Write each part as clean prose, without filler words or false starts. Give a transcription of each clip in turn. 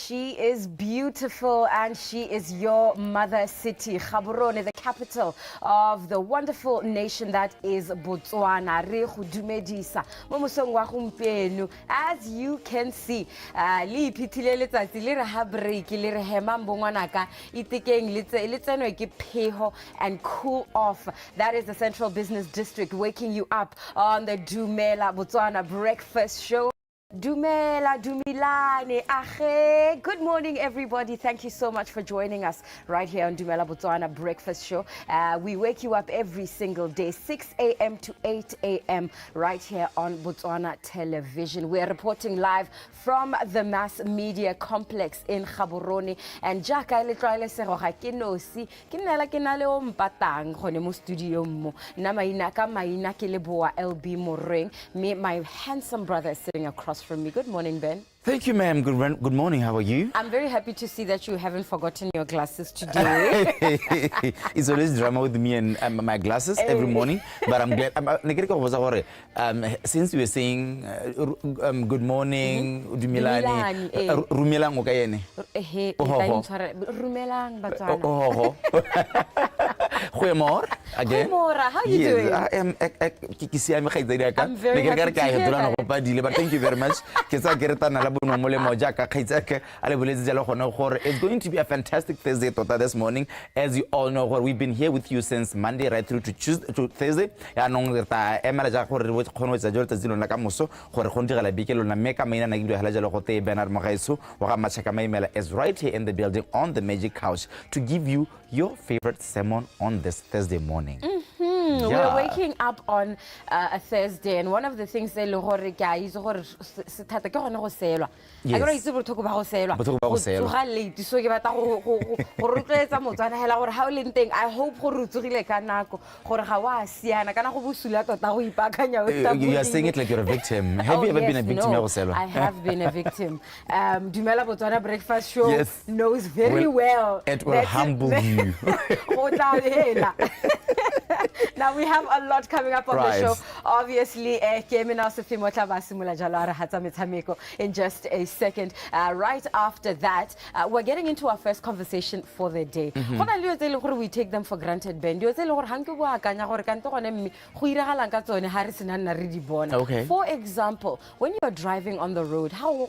She is beautiful and she is your mother city, Gaborone, the capital of the wonderful nation that is Botswana. Re go dumedisa mo mosong wa gompieno. As you can see, le iphitlhile letsatsi le re ha break le re hema mbongwanaka itekeng le tsenwe ke pheho and cool off. That is the Central Business District waking you up on the DUMELA Botswana breakfast show. DUMELA, DUMELANE, ache. Good morning, everybody. Thank you so much for joining us right here on DUMELA Botswana Breakfast Show. We wake you up every single day, 6 a.m. to 8 a.m. right here on Botswana Television. We are reporting live from the mass media complex in Gaborone. And Jack, I letlwaele se go ga ke nosi, ke nela ke na le o mpatang gone mo studio mo. Na maina ka maina ke leboa LB Morning. Me, my handsome brother is sitting across from me. Good morning, Ben. Thank you, ma'am. Good morning. How are you? I'm very happy to see that you haven't forgotten your glasses today. It's always drama with me and my glasses every morning. But I'm glad. Since you were saying good morning, Dumelani, Rumelang okayene. Rumelang Batswana. Again. How are you doing? I am. I'm very happy to hear that. But thank you very much. It's going to be a fantastic Thursday this morning. As you all know, we've been here with you since Monday right through to Thursday. Is right here in the building on the magic couch to give you your favorite sermon on this Thursday morning. Yeah. We're waking up on a Thursday, and one of the things they lo gore ke a itse gore se thata ke gone go selwa. I go itse go thoko ba go selwa. Go tsoga late so ke batla go rotloetsa motswana hela gore ha o le nteng. I hope go rutsugile ka nako gore ga wa siana kana go busula tota go ipakanya o sta. You are saying it like you're a victim. Have you ever been a victim of selwa? I have been a victim. DUMELA Botswana Breakfast Show knows very well. It will humble you. Now we have a lot coming up on the show. Obviously, in just a second. Right after that, we're getting into our first conversation for the day. We take them for granted, Ben. Okay. For example, when you are driving on the road, how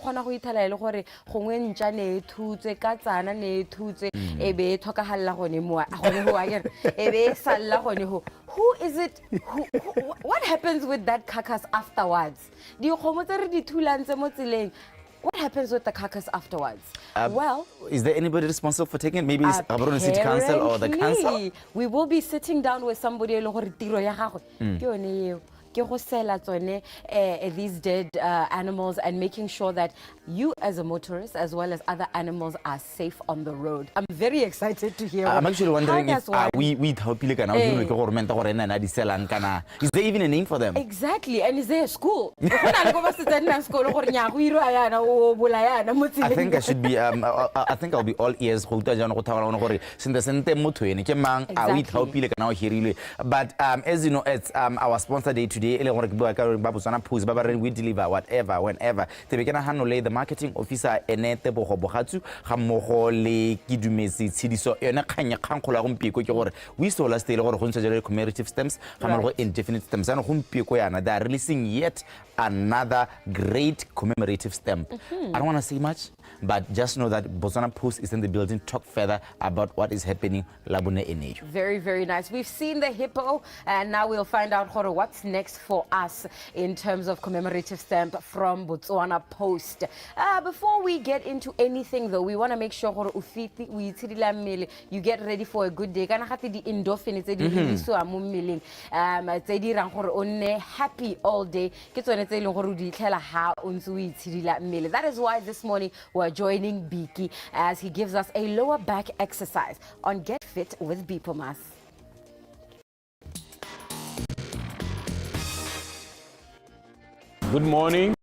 who is it? What happens with that carcass afterwards? What happens with the carcass afterwards? Well, is there anybody responsible for taking it? Maybe it's Gaborone City Council or the council? We will be sitting down with somebody these dead animals and making sure that you as a motorist as well as other animals are safe on the road. I'm very excited to hear. I'm actually wondering if we help you is there even a name for them? Exactly, and is there a school? I think I should be I think I'll be all ears. But as you know, it's our sponsor day today. We deliver whatever, whenever. The marketing officer Enete Bohobohatu, Hamohole, Kidumesi, Sidiso, we saw last day commemorative stamps, indefinite stamps, and they are releasing yet another great commemorative stamp. I don't want to say much, but just know that Botswana Post is in the building. Talk further about what is happening. Very, very nice. We've seen the hippo, and now we'll find out what's next for us in terms of commemorative stamp from Botswana Post. Before we get into anything, though, we want to make sure you get ready for a good day. Happy all day. That is why this morning we're joining Biki as he gives us a lower back exercise on Get Fit with Bipomas. Good morning.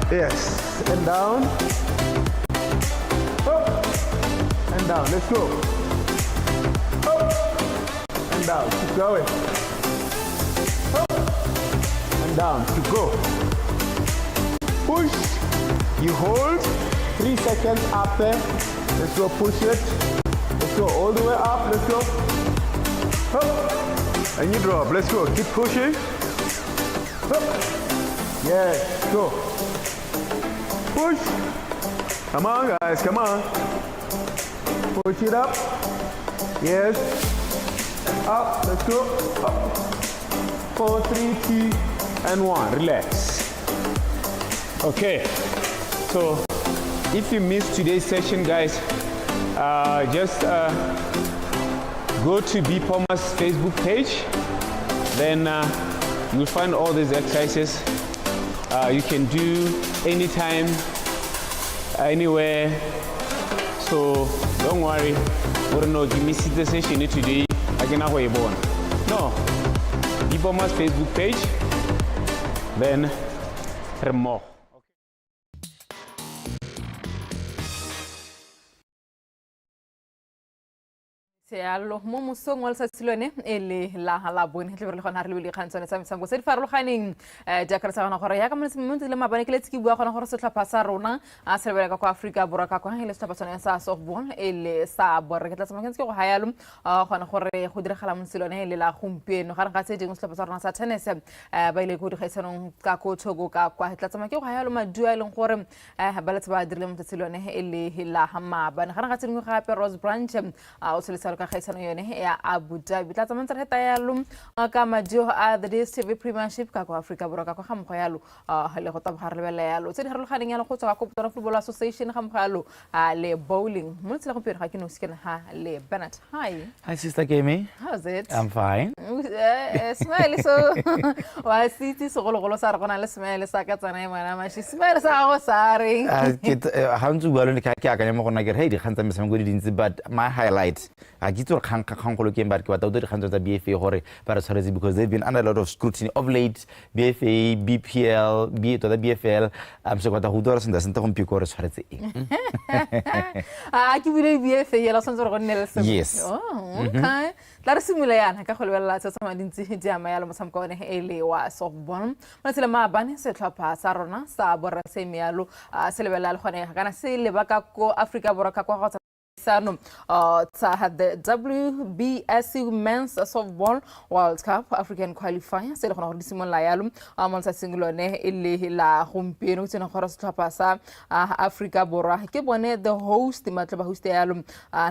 Yes, and down. Up and down. Let's go. Up and down. Keep going. Up and down. Keep go. Push. You hold. 3 seconds up there. Let's go. Push it. Let's go all the way up. Let's go. Up. And you drop. Let's go. Keep pushing. Up. Yes. Go. Push. Come on, guys. Come on. Push it up. Yes. Up. Let's go. Up. 4, 3, 2, and 1. Relax. Okay. So, if you missed today's session, guys, just go to BOTSWANA's Facebook page. Then you'll find all these exercises. You can do anytime, anywhere. So don't worry. We don't know if you missed the session today. I can go born. No. BOTSWANA's Facebook page. Then more. Sealo mo mosong wa letsatsilone ele la bone tle re le gona re le kgantsone tsa mtsango se di farologaneng jaaka re sa gona gore ya ka motse le mabane ke letski bua gona gore se tlhapa sa rona a se lebela ka kwa Africa bora ka kwa hele se tlhapa tsone sa softball ele sa bora ke tla tsama ke go hayalo gona gore go diragala motsilone ele la gompieno ga re ga se dingwe se tlhapa sa rona sa tennis ba ile go di gaisano ka ko Togo ka kwa tla tsama ke go hayalo madua ile gore ba letsa ba dirile motsilone ele la hama bana ga ga tsengwe gape Rose Branch o se le ka khaisano yone ya Abu Dhabi tla tsamantsa re tayalo ka madio a the DStv Premiership ka kwa Africa bora ka kwa gamgo yalo le go tabogare lebela yalo tse di harologaneng yalo go tswa ka Botswana Football Association gamgo yalo le bowling mo tsela go pere ga ke no skena ha le Bernard. Hi sister Kemi. How's it? I'm fine. Smile so wa city so golo sa re gona le smile sa ka tsana mana ma shi smile sa go sare ha ntse bua le ka ke akanya mo gona ke hey di khantsa mesamo go di dintsi but my highlight a gitso kgang go ke mba ke batla di khantsa tsa BFA gore ba re tshwaretse because they've been under a lot of scrutiny of late. BFA, BPL, BFL I'm sure go dora senda senta go mpiko re tshwaretse eng ke bile BFA ya la sentse re go nnela se. Yes. Oh, okay. La re simula yana ka go lebella tsa tsama dintsi dia ma ya lo motshameko one ele wa softball mo tsela maabane se tlhopha sa rona sa borra se mealo se lebella le gone kana se le baka ko Africa bora ka kwa go Sano the WBSC Men's Softball World Cup African Qualifier se le gona go disimolla yalo mo tsa singolone ile la gompieno tsena go re se tlhapa sa Africa borwa ke bone the host matla ba host yalo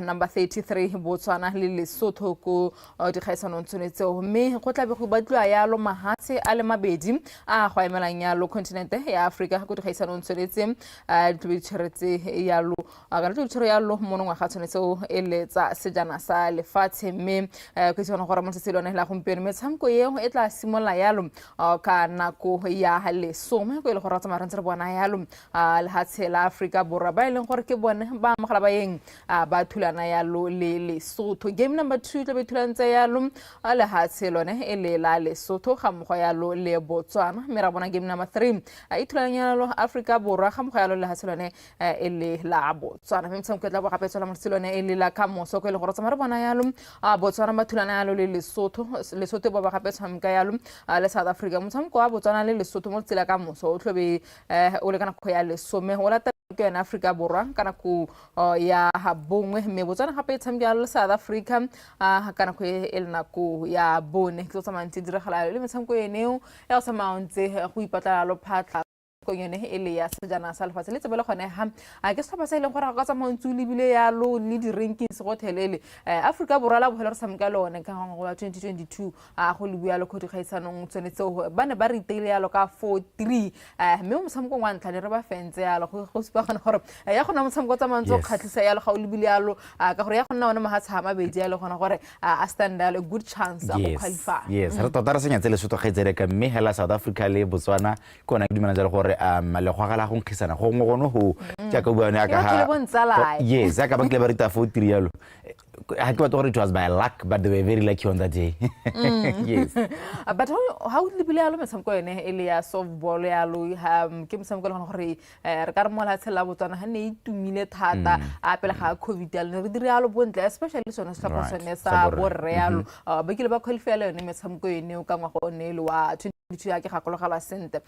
number 33 Botswana le Lesotho ko di khaisano tshonetseo mme go tla be go batlwa yalo mahatse a le mabedi a go emelang yalo continent ya Africa go di khaisano tshonetseng di tshiretse yalo ga re tshire yalo mo ga tshwanetseo ele tsa sejana sa lefatshe mme ke tsona gore mo tselone la gompieno metshameko yeo e tla simolla yalo ka nako ya lesome go ile go ratsa marantse re bona yalo le hatshe la Africa borwa ba ile gore ke bone ba mogala ba yeng ba thulana yalo le Lesotho. Game number 2 tla be thulantse yalo le hatshe lone ele la Lesotho ga mogo yalo le Botswana mme ra bona game number 3 e thulana yalo Africa borwa ga mogo yalo le hatshe lone ele la Botswana mme metshameko tla bo gape tsela motsilone ele la ka moso go ile go ratsa re bona yalo Botswana ba thulana yalo le Lesotho ba gape tshameka yalo le South Africa motshameko wa Botswana le Lesotho mo tsela ka moso o tlobe o le kana go ya lesome o lata ke na Africa borwa kana go ya bongwe mme Botswana gape tshameka le South Africa kana go ele nako ya bone ke tsama ntse diragala le motshameko yeneo ya sa mountse go ipatla lo phatla ko yone ele ya sejana sa lefatshe le tsebele gone ha ke se ile gore ga tsa montsi le bile ya lo le di rankings go thelele Africa borwa la bohela re samka le one ka go 2022 go le bua le go di kgaisanong tsonetseo ba ne ba re itele ya lo ka 4-3 mme mo samko wa ntla re ba fense ya lo go sipa gona gore ya gona mo samko tsa mantso khatlisa ya lo ga o le bile ya lo ka gore ya gona ona mahatsha ma bedi ya lo gona gore a stand a good chance go qualify. Yes re tota re senya tsele Lesotho gaitsere ka mme hela South Africa le Botswana kona ke dumela jalo gore le go gala go nkgisana go ngogono go ja ka bua ne ka ha yes ka ba ke ba rita 4-3 yalo I thought it was by luck, but they were very lucky on that day. Yes. But how would you believe that some coin elia softball yalu kim some coin hori carmola selabutana honey 2 minutes hata apple ha covid the real point especially so na sa real bakile ba qualify ne some coin ne ka ngwa go ne lwa 22 ya ke gakologala sente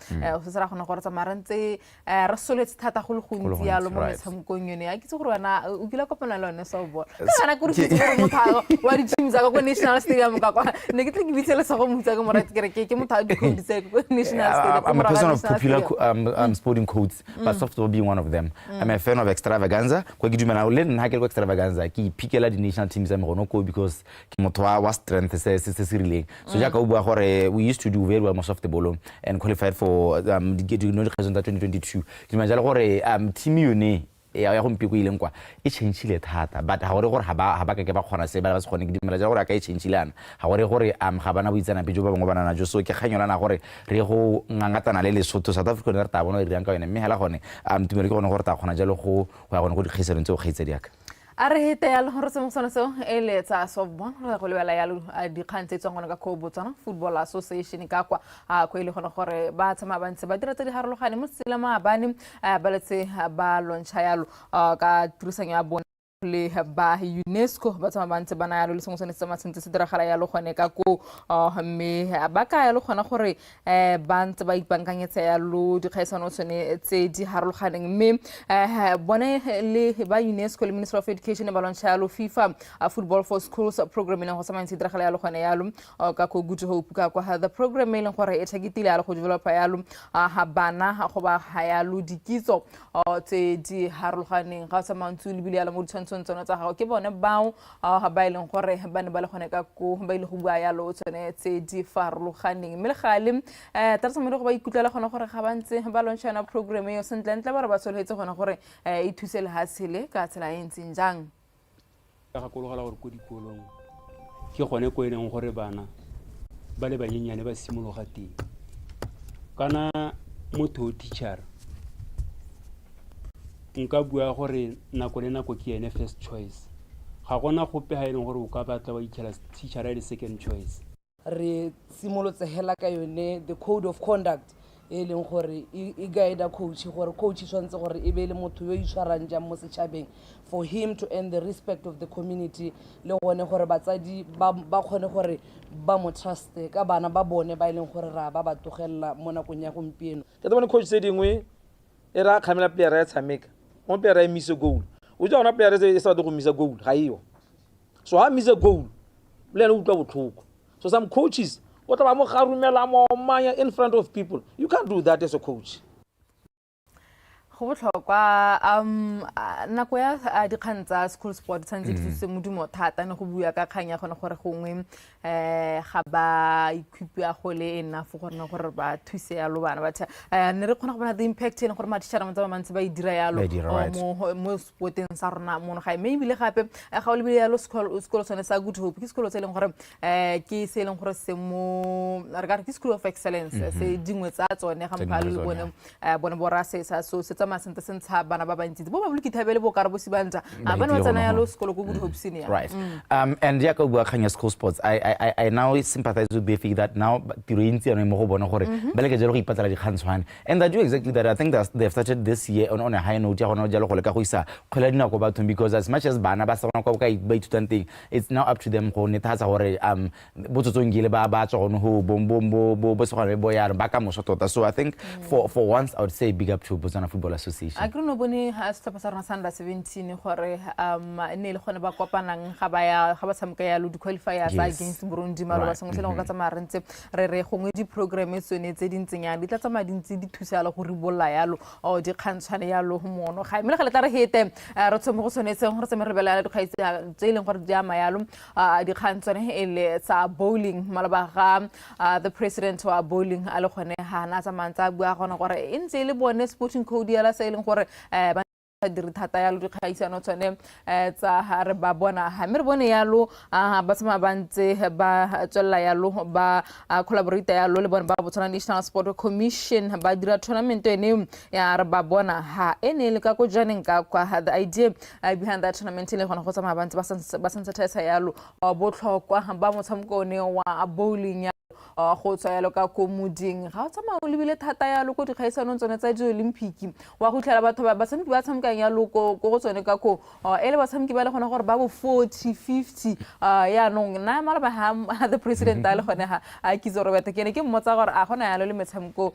go sera gona gore tsa marantse re soletse thata go le gontsi ya lo mo metshamekong yone ya ke tse gore wana o kila kopana le one softball kana go re motho wa di teams ka go national stadium ka kwa ne ke tle ke bitsele sa go mutsa ka morati ke motho a di kodise go national stadium. I'm a person of popular sporting codes, but softball being one of them. I'm a fan of extravaganza. Ko ke dumela le nna ke go extravaganza ke ipikela di national teams am gono ko because ke motho wa strength se rileng. So ja ka o bua gore we used to do very well of the ball and qualified for the 2022. Ke imagine gore team yone ya go mpiko ile nkwa e changeile thata but ha gore ha ba ka ke ba khona se ba se khone ke dimela ja gore ka e changeilana ha gore ga bana boitsana pe jo ba bangwe bana na jo so ke kganyolana gore re go ngangatana le Lesotho South Africa re ta bona re dirang ka yone mme hela gone tumelo ke gone gore ta khona jalo go ya gone go di kgiselo ntse go kgaitsa diaka a re hete ya le gore se mo sona seo e le tsa softball re go lebala ya di khantse tswa ngwana ka BOTSWANA Football Association ka kwa go ile gona gore ba tsama ba ntse ba dira tse di harologane mo tsela maabane ba letse ba lontsha yalo ka tirisanyo ya bona le ba UNESCO ba tsama ba ntse bana yalo le sengwe se tsama sentse se diragala yalo gone ka ko mme ba ka yalo gona gore ba ntse ba ipankanyetsa yalo di kgaisano tsone tse di harologaneng mme bone le ba UNESCO le Ministry of Education ba lontsha yalo FIFA Football for Schools program ina go tsama ntse diragala yalo gone yalo ka ko Good Hope ka kwa the program ile gore e thagitile yalo go develop yalo ha bana go ba ha yalo dikitso tse di harologaneng ga tsama ntse le bile yalo mo tsona tsa gago ke bone bao ba ileng gore ba ne ba le gone ka ko ba ile go bua yalo tsone tse di farologaneng mme le gale tsa mo go ba ikutlela gone gore ga ba ntse ba lontsha program yo sentle ntle ba re ba soletse gone gore e thuse le hasile ka tsela e ntseng jang ka gakologala gore ko dikolong ke gone ko eneng gore bana ba le banyenyane ba simologa teng kana motho teacher nka bua gore nako le nako ke ene first choice ga gona gope ha ile gore o ka batla ba itshela teacher le second choice re simolotse hela ka yone the code of conduct e leng gore e guide coach gore coach tshwantse gore e be le motho yo itshwarang jang mo setšhabeng for him to earn the respect of the community le gone gore batsadi ba kgone gore ba mo trust ka bana ba bone ba ileng gore ra ba togella mo nakong ya gompieno ke bona coach se dingwe e ra khamela player ya tshameka mo player ya miss goal o ja ona player se sa go miss goal ga iyo so ha miss goal le le utlwa botlhoko so some coaches o tla ba mo garumela mo manya in front of people you can't do that as a coach go botlhokwa nako ya dikgang tsa school sport tshantse di se modumo thata ne go bua ka kgang ya gone gore gongwe ga ba equip ya go le enough gore ba thuse ya lo bana batho ne re kgona go bona the impact ene gore matšhara mantse ba mantse ba dira yalo mo sporteng sa rona mo ga maybe le gape ga o le bile yalo school sone sa Good Hope ke sekolo se leng gore ke se leng gore se mo re ka ke school of excellence se dingwe tsa tsone ga mphale le bone bora se sa so masente sentsha bana ba bantsi bo ba buliki thabele bo kare bo sibanta bana ba tsana yalo sekolo go Good Hope senior right and ya ka bua khanya school sports I now sympathize with BFE that now tirointsi ano mo go bona gore ba le ke jalo go ipatala di khantswana and I do exactly that. I think that they've started this year on a high note ya gona jalo go le ka go isa khwela dinako bathong because as much as bana ba sa gona go ka ithutanting it's now up to them go netatsa gore botsotsongile ba tswa gone ho bo se gona bo ya ba ka mo tota so I think for once I would say big up to BOTSWANA Football Association. I no bone ha stapa sa rona sanda 17 gore ne le gone ba kopanang ga ba tshameka ya lo di qualifiers against Burundi maro ba sengwe se le go ka tsamaya rentse re gongwe di programme tsone tse dintsenyana di tla tsamaya dintsi di thusa la go ribolla yalo o di khantshane yalo mono ga mme le ga le hete re tsome go sonetse gore tseme re bela di kgaitse tse leng gore di ama yalo di khantsane ele tsa bowling malaba ga the president wa bowling a le gone ha na tsamantsa bua gona gore e ntse le bone sporting code ya la se leng gore dire thata yalo dikgaisano tsone tsa re ba bona ha me re bone yalo ba tsama ba ntse ba tswela yalo ba collaborate yalo le bona ba Botswana National Sport Commission ba dira tournament ene ya re ba bona ha ene le ka go janeng ka kwa the idea behind that tournament le gona go tsama ba ntse ba sensitize yalo botlhokwa ba motshameko ne wa bowling go tswa yalo ka ko moding ga o tsamaya o lebile thata yalo ko dikgaisanong tsone tsa di-Olympic wa go tlhela batho ba batshameki ba tshamekang yalo ko go tsone ka ko ele batshameki ba le gona gore ba bo 40 50 yaanong nna malaba ha the president a le gone ha a kitse Robert ke mmotsa gore a gona yalo le metshameko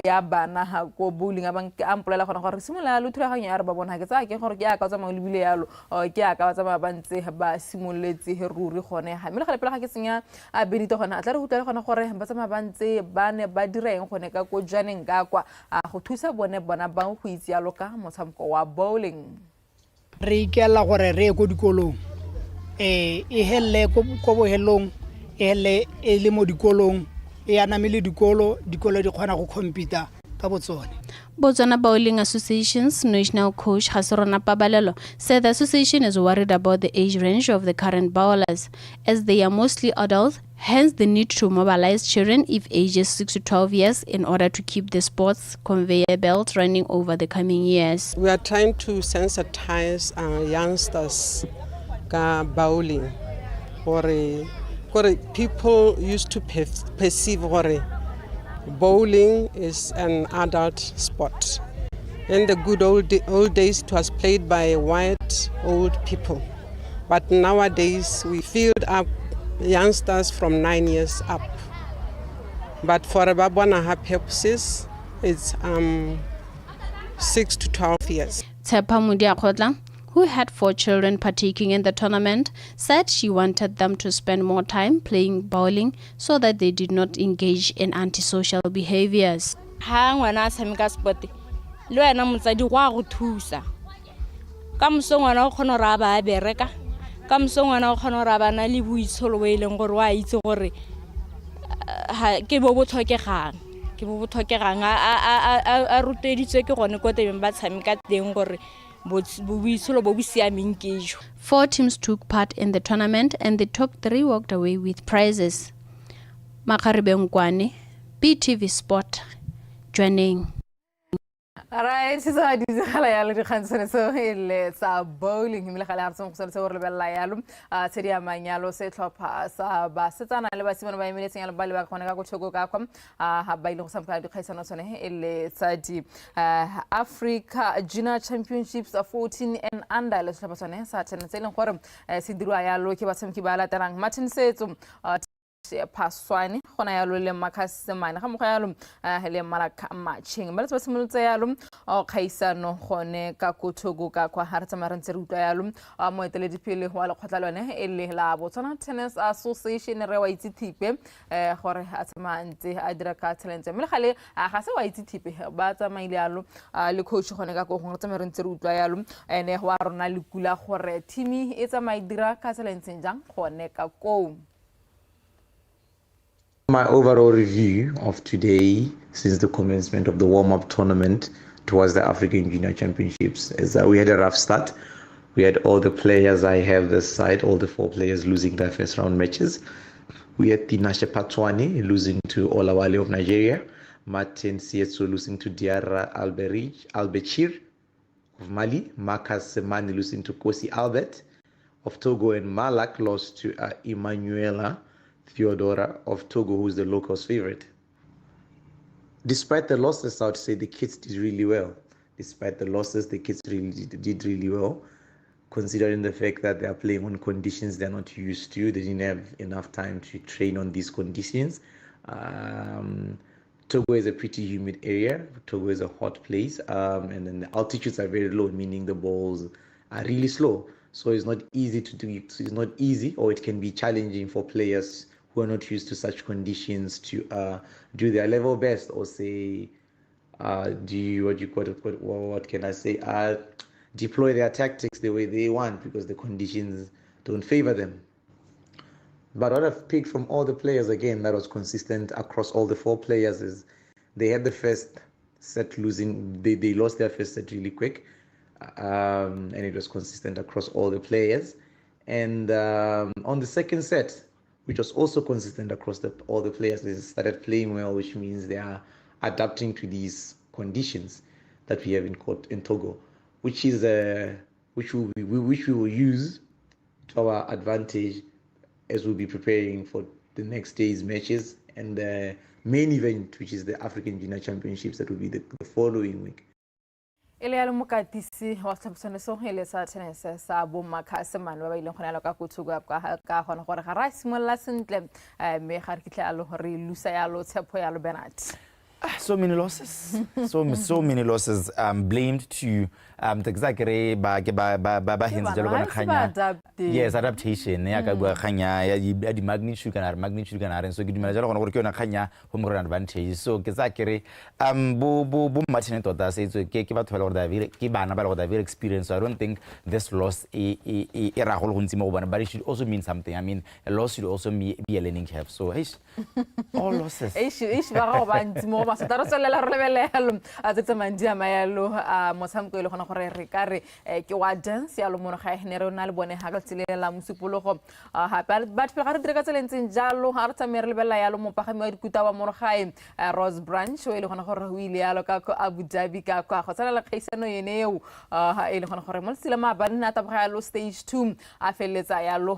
ya bana ha ko bowling a mpolela gona gore simola yalo thulaganyo ya re ba bona ke tsa ke gore ke aka tsamaya o lebile yalo ke aka ba tsamaya ba ntse ba simoletse ruri gone ha mme le gale pele ga ke senya a Benito gona a tla re go tlele gona gore ba tsama ba ntse ba ne ba direng gone ka go janeng ka kwa go thusa bona ba go itse yalo ka motshameko wa bowling re ikela gore re go dikolong e hele ko bohelong e hele e le mo dikolong e anamile dikolo di kgona go compete ka botsone. Botswana Bowling Association's national coach Hasrona Pabalelo said the association is worried about the age range of the current bowlers, as they are mostly adults, hence the need to mobilize children if ages 6 to 12 years in order to keep the sports conveyor belt running over the coming years. We are trying to sensitize youngsters ka bowling, or people used to perceive bowling is an adult sport. In the good old days, it was played by white old people. But nowadays, we filled up youngsters from 9 years up. But for Botswana purposes, it's 6 to 12 years. Tsepa Mudiakotla, who had 4 children partaking in the tournament, said she wanted them to spend more time playing bowling so that they did not engage in antisocial behaviors. Ha ngwana a tshameka sport le wena motsadi go a go thusa ka moso ngwana o kgona ra ba bereka ka moso ngwana o kgona ra bana le boitsholo we leng gore wa itse gore ke bo botlhokegang a ruteditswe ke gone ko tebeng ba tshameka teng gore 4 teams took part in the tournament and the top 3 walked away with prizes. Makaribe Nkwane, BTV Sport, joining. Alright, so I did the Hansen so it's a bowling. Milaharson so bella yalum, Seria Magnalo, set up Basatan, I was by minutes and Balba Conago Chogacom, by some kind of Hasan, Sadi Africa Junior Championships of 14 and under Lasapasane, such an Salem Quorum, Sidruaya, Loki Basam Kibala Tarang, Martin said paswani khona yalo le makasemane ga mogayalo le malaka matching ba letsa simolotse yalo o khaisano gone ka Kotogo ka kwa hartsa marantse rutwa yalo mo eteledi pele wa le khotlalone e le la Botswana Tennis Association re wa itse thipe gore a tsamantse a dira ka talent mme gale ga se wa itse thipe ba tsamaile yalo le coach gone ka go ngotsa marantse rutwa yalo ene wa rona le kula gore team e tsamai dira ka talent jang gone ka ko. My overall review of today, since the commencement of the warm-up tournament towards the African Junior Championships, is that we had a rough start. We had all the players I have this side, all the 4 players losing their first round matches. We had Tinashe Patwani losing to Olawale of Nigeria, Martin Sietso losing to Diarra Albechir of Mali, Marcus Semani losing to Kosi Albert of Togo, and Malak lost to Emanuela Theodora of Togo, who's the locals' favorite. Despite the losses, I would say the kids did really well. Despite the losses, the kids did really well, considering the fact that they are playing on conditions they're not used to. They didn't have enough time to train on these conditions. Togo is a pretty humid area. Togo is a hot place, and then the altitudes are very low, meaning the balls are really slow. So it's not easy to do it. It's not easy, or it can be challenging for players who are not used to such conditions to do their level best, or say, what can I say? Deploy their tactics the way they want, because the conditions don't favor them. But what I've picked from all the players, again, that was consistent across all the 4 players, is they had the first set losing. They lost their first set really quick. and it was consistent across all the players. And on the second set, which was also consistent across all the players, they started playing well, which means they are adapting to these conditions that we have in Togo, which we will use to our advantage as we'll be preparing for the next day's matches and the main event, which is the African Junior Championships, that will be the following week. Ele ya mokatisi wa tlhapisoneso ele sa tenese sa bommakhasemane ba ileng gona ka kutsuga ka gona gore ga ra simolla sentle me ga re kitle a lo gore lusa ya lo tshepo ya lo Bernard. So many losses, so many losses. Blamed to the yes, adaptation. Ya ka bua khanya ya di magnitude kana so ke dumela jalo gona gore ke yona khanya home ground advantage. So ke za kere bo matching tota se ke batho ba le gore ke bana ba le gore experience. So I don't think this loss e ra go ntsi mo bona, but it should also mean something. I mean, a loss should also be a learning curve. So all losses. Ba go ba ntsi mo ba sa taro solela re lebelelo a tsetsa mandi a mayalo a motshameko ile gona gore re ka re ke wa dance ya lo mono ga ene re na le bone ha ka tselela musupologo hape ba tshela ga re dire ka tselentseng jalo ha re tsamere lebella ya lo mopagami wa dikuta wa mono gae Rose Branch o ile gona gore o ile ya lo ka Abu Dhabi ka go tsala la khaisano yene eo ha ile gona gore mo tsela ma ba nna taboga ya lo stage 2 a feletsa ya lo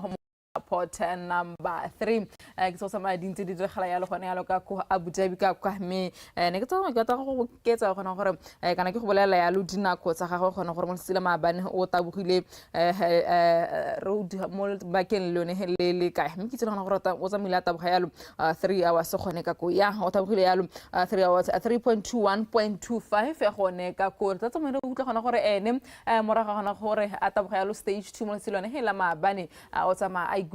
port number 3 ke tsosa ma dintse di dira ya lo gone ya lo ka go Abu Dhabi ka kwa me ne ke tsona ke ta go ketsa gona gore kana ke go bolela ya lo dinako tsa ga go gona gore mo tsela ma bane o tabogile road mo bakeng lone le ka me ke tsena gona gore o tsa mila taboga ya lo 3 hours gone ka go ya o tabogile ya lo 3 hours 3.21.25 ya gone ka go tsa tsama re utla gona gore ene moraga gona gore a taboga ya lo stage 2 mo tselone hela ma bane o tsama It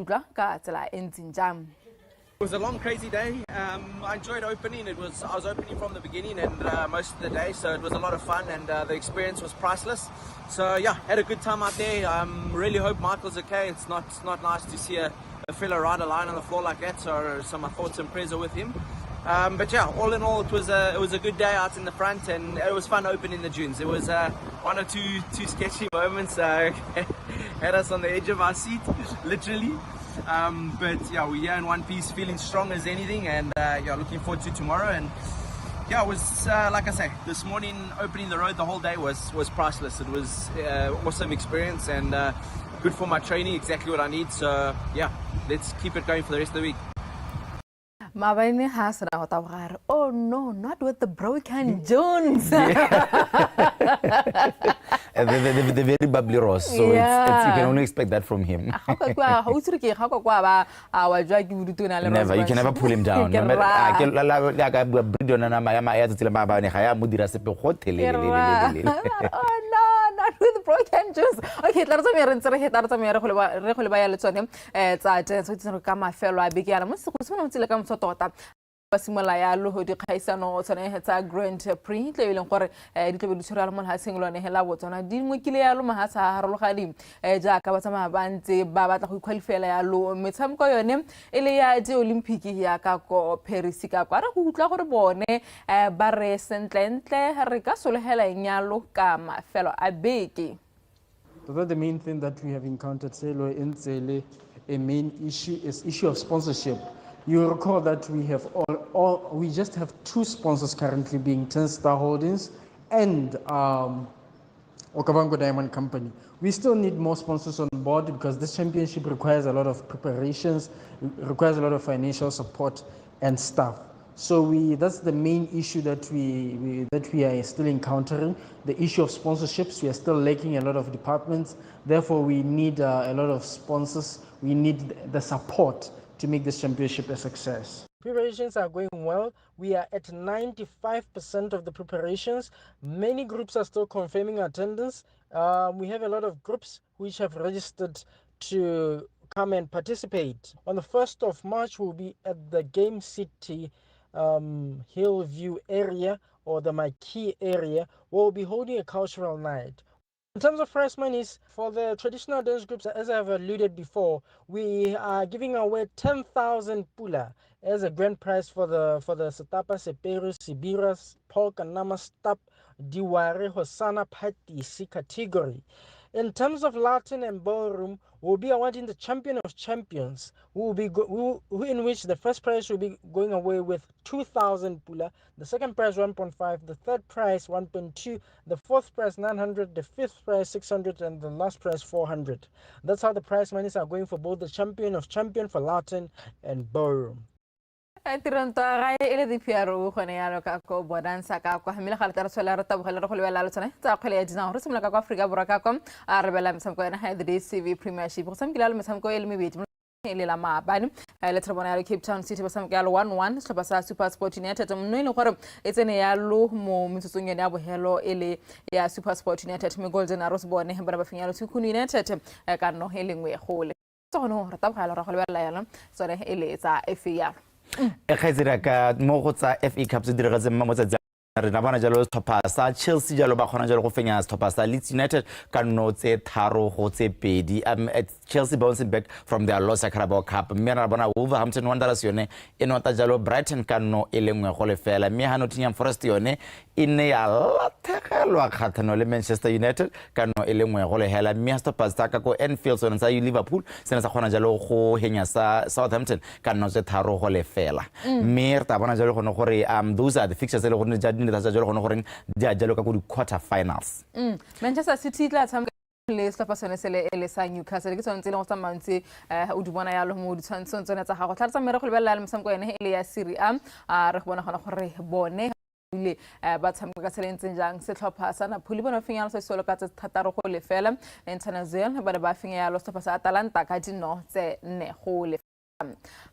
was a long, crazy day. I enjoyed opening. I was opening from the beginning and most of the day, so it was a lot of fun and the experience was priceless. So yeah, had a good time out there. Really hope Michael's okay. It's not nice to see a fella ride a line on the floor like that. So my thoughts and prayers are with him. But yeah, all in all, it was a good day out in the front, and it was fun opening the dunes. There was one or two sketchy moments had us on the edge of our seat, literally. But yeah, we're here in one piece, feeling strong as anything, and yeah, looking forward to tomorrow. And yeah, it was like I say, this morning opening the road the whole day was priceless. It was awesome experience and good for my training, exactly what I need. So yeah, let's keep it going for the rest of the week. Mabaini has oh no, not with the broken Jones. The very bubbly Ross, so it's, you can only expect that from him. Never, you can never pull him down. No matter, oh no, not with broken Jones. Okay, let's Simala ya lo di khaisano tsone tsa Grand Prix tle ile gore di tle di tshwara mo ha sengolwane hela botsona di ngwe kile ya lo ma sa harologadi ja ka ba tsama ba ntse ba batla go qualify ya lo metshameko yone ile ya di Olympic ya ka ko Paris ka kwa re go utla gore bone ba re sentlentle re ka solohela nyalo ka mafelo a beke. But the main thing that we have encountered Selo in Tsele, a main issue is issue of sponsorship. You recall that we have we just have two sponsors currently, being 10 Star Holdings and Okavango Diamond Company. We still need more sponsors on board because this championship requires a lot of preparations, requires a lot of financial support and staff. So that's the main issue that we are still encountering. The issue of sponsorships, we are still lacking a lot of departments. Therefore, we need a lot of sponsors. We need the support to make this championship a success. Preparations are going well. We are at 95% of the preparations. Many groups are still confirming attendance. We have a lot of groups which have registered to come and participate. On the 1st of March, we'll be at the Game City Hillview area, or the Marquee area. We'll be holding a cultural night. In terms of prize monies, for the traditional dance groups, as I have alluded before, we are giving away 10,000 pula as a grand prize for the Setapa, Seperu, Sibiras, Polk, and Nama Stap Diware Hosana Patisi category. In terms of Latin and ballroom, we'll be awarding the champion of champions, in which the first prize will be going away with 2,000 pula, the second prize 1.5, the third prize 1.2, the fourth prize 900, the fifth prize 600, and the last prize 400. That's how the prize monies are going for both the champion of champion for Latin and ballroom. Tiranto aga ele di piaro khone ya ka ko bodansa ka ko hamila khala tara sola rata bo khala khole la tsane ta khole ya dina rusum la ka Afrika buraka kom arbela misam ko na hide CV Premiership ko sam kilalo misam ko elmi bit ele la ma bani le trabona ya Cape Town City basam kalo 1-1 so basa Super Sport United no ile gore etsene ya lo mo mitsotsonya ya bo hello ele ya Super Sport United me Golden Arrows bone bara ba finyalo Tukunu United ka no helengwe gole tsono rata bo khala ra khole la yana so re ele tsa FA e khaitsira ka mo go tsa FA Cup se direga mo motsa re na bana jalo stopper sa Chelsea jalo ba khona jalo go fenya stopper sa Leeds United ka no tse tharo go tse pedi Chelsea bouncing back from their loss at Carabao Cup me ra bona Wolverhampton Wanderers yone e nota jalo Brighton ka no elengwe go le fela me ha Nottingham Forest yone ine ya lathegelwa kgathano le Manchester United ka no elengwe go le hela me stopper sa ka ko Anfield sona sa Liverpool sena sa khona jalo go henya sa Southampton ka no tse tharo go le fela me re ta bona jalo go no gore those are the fixtures le go ne jalo ka quarter finals. Manchester City tla tshameka le stopper sone sele ele sa Newcastle ke tsone le go tsamantse o di bona ya lo mo di tshwantsong tsone tsa gago tla tsamela go lebella le msamko ene ele ya Serie A re bona gona gore bone ile ba tshameka ka tselentse jang setlhopha sa Napoli bona finyalo se solo ka thataro go le fela Internazionale ba finya ya lo stopper sa Atalanta ka dino tse ne go le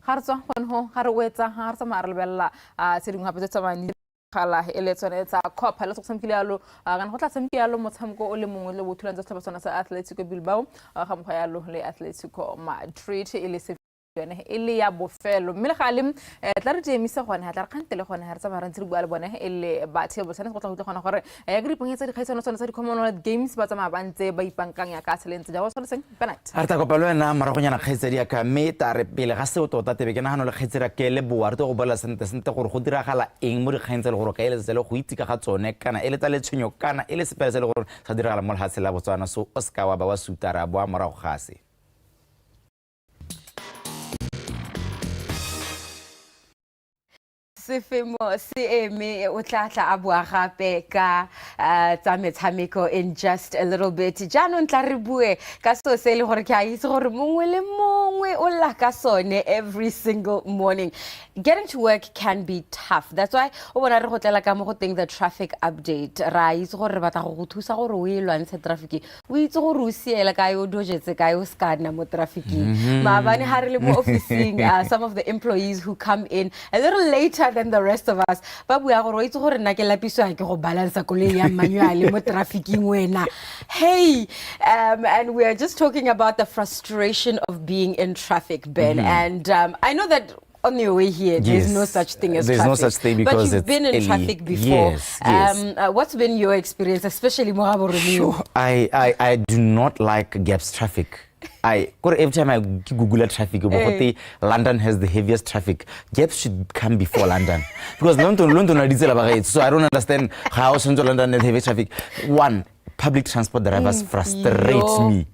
hartswa go ga re wetsa ga re tsamaya re lebella se dingwe gape tse tsamani khala ele tsone tsa Copa le tsamkile yalo ga go tla tsamkile yalo motshamko o le mongwe le bothulang tsa tlhaba tsona sa Atletico Bilbao ga mo ga yalo le Atletico Madrid ele se yone ele ya bofelo mme ga le tla re emisa gone ha tla re khantele gone ha re tsamaya re ntse re bua le bone ele ba thebo tsena go tla go gona gore ya gre ipongetse di kgaisano tsona tsa di Commonwealth Games ba tsamaya ba ntse ba ipankang ya ka tselentse ja go tsona seng penalty a re ta kopa le wena maragonyana kgaitsedi ya ka me ta re pele ga se o tota tebe ke nagano le kgaitsera ke le boa re go bola sente gore go diragala eng mo di kgaintse le gore ka ele tsele go itse ka ga tsone kana ele tsa le tshwenyo kana ele sepele se le gore sa diragala mo lehatshe la Botswana so Oscar wa ba wa sutara boa morago gase Sefemo se eme o tla a bua gape ka tsa metshameko in just a little bit. Jaanong tla re bue ka so se le gore ke a itse gore mongwe le mongwe o la ka sone every single morning. Getting to work can be tough. That's why o bona re go tlela ka mo go teng the traffic update. Ra itse gore re batla go thusa gore o e lwantshe traffic. O itse gore o siela ka yo dojetse ka yo skana mo traffic. Maabane ha re le mo officing some of the employees who come in a little later than the rest of us ba bua gore o itse gore nna ke lapiswa ke go balance koloi ya manual mo trafficking wena hey and we are just talking about the frustration of being in traffic Ben and I know that on your way here there's no such thing as there's traffic. No such thing because but you've been in traffic before. What's been your experience especially mo Gaborone? I do not like gaps traffic. Every time I Google traffic, London has the heaviest traffic. Gaps should come before London because London are diesel about so I don't understand how Central London has heavy traffic. One, public transport drivers frustrates me.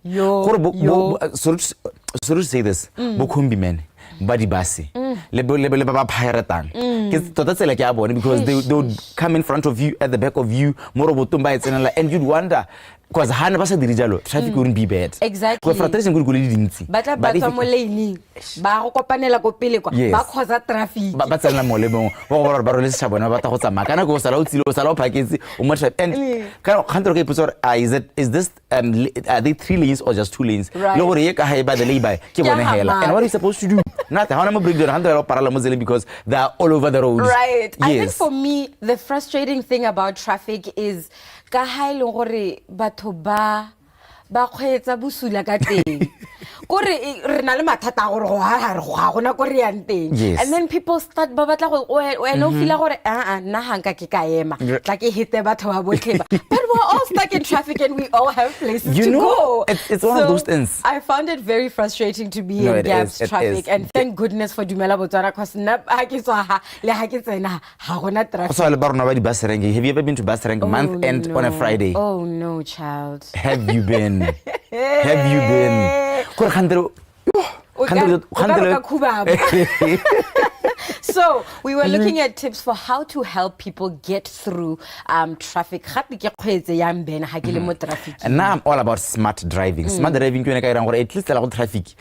So to say this, Bokumbi men, body basi, le baba pirating. That's like a because they would come in front of you, at the back of you, more and you'd wonder. Because 100% dirijalo traffic wouldn't be bad. Exactly. Because frustration go le dintsi. Batla mo lane ba go kopanela go pele kwa ba khoza traffic. Ba tsena mo le bong go ba le shabona ba ta go tsamaya kana go sala o tsile o sala o phaketse o mo traffic and kana khantro ke ipotsa is this are they 3 lanes or just 2 lanes? Le gore ye ka ha ba the lay-by ke bone hela. And what are you supposed to do? Nothing. How na mo break down handle parallel mo zele because they are all over the road. Right. Yes. I think for me the frustrating thing about traffic is ka ha ile gore batho ba kgwetsa busula ka teng kore re na le mathata a gore ga gona ko re yang teng. Yes. And then people start ba batla go wena o feel gore nna hanka ke ka ema tla ke hite batho ba botlhe ba. But we're all stuck in traffic and we all have places to go. It's one of those things. I found it very frustrating to be in Gap's traffic, and thank goodness for DUMELA BOTSWANA, because ha ke tswa ha le ha ke tsena ha gona traffic. So le ba rona ba di bus rank. Have you ever been to bus rank month end on a Friday? Oh no, child. Have you been? Have you been? Kore khandelo. So we were looking at tips for how to help people get through traffic. And now I'm all about smart driving. Smart driving ke yone ka irang gore at least la go traffic.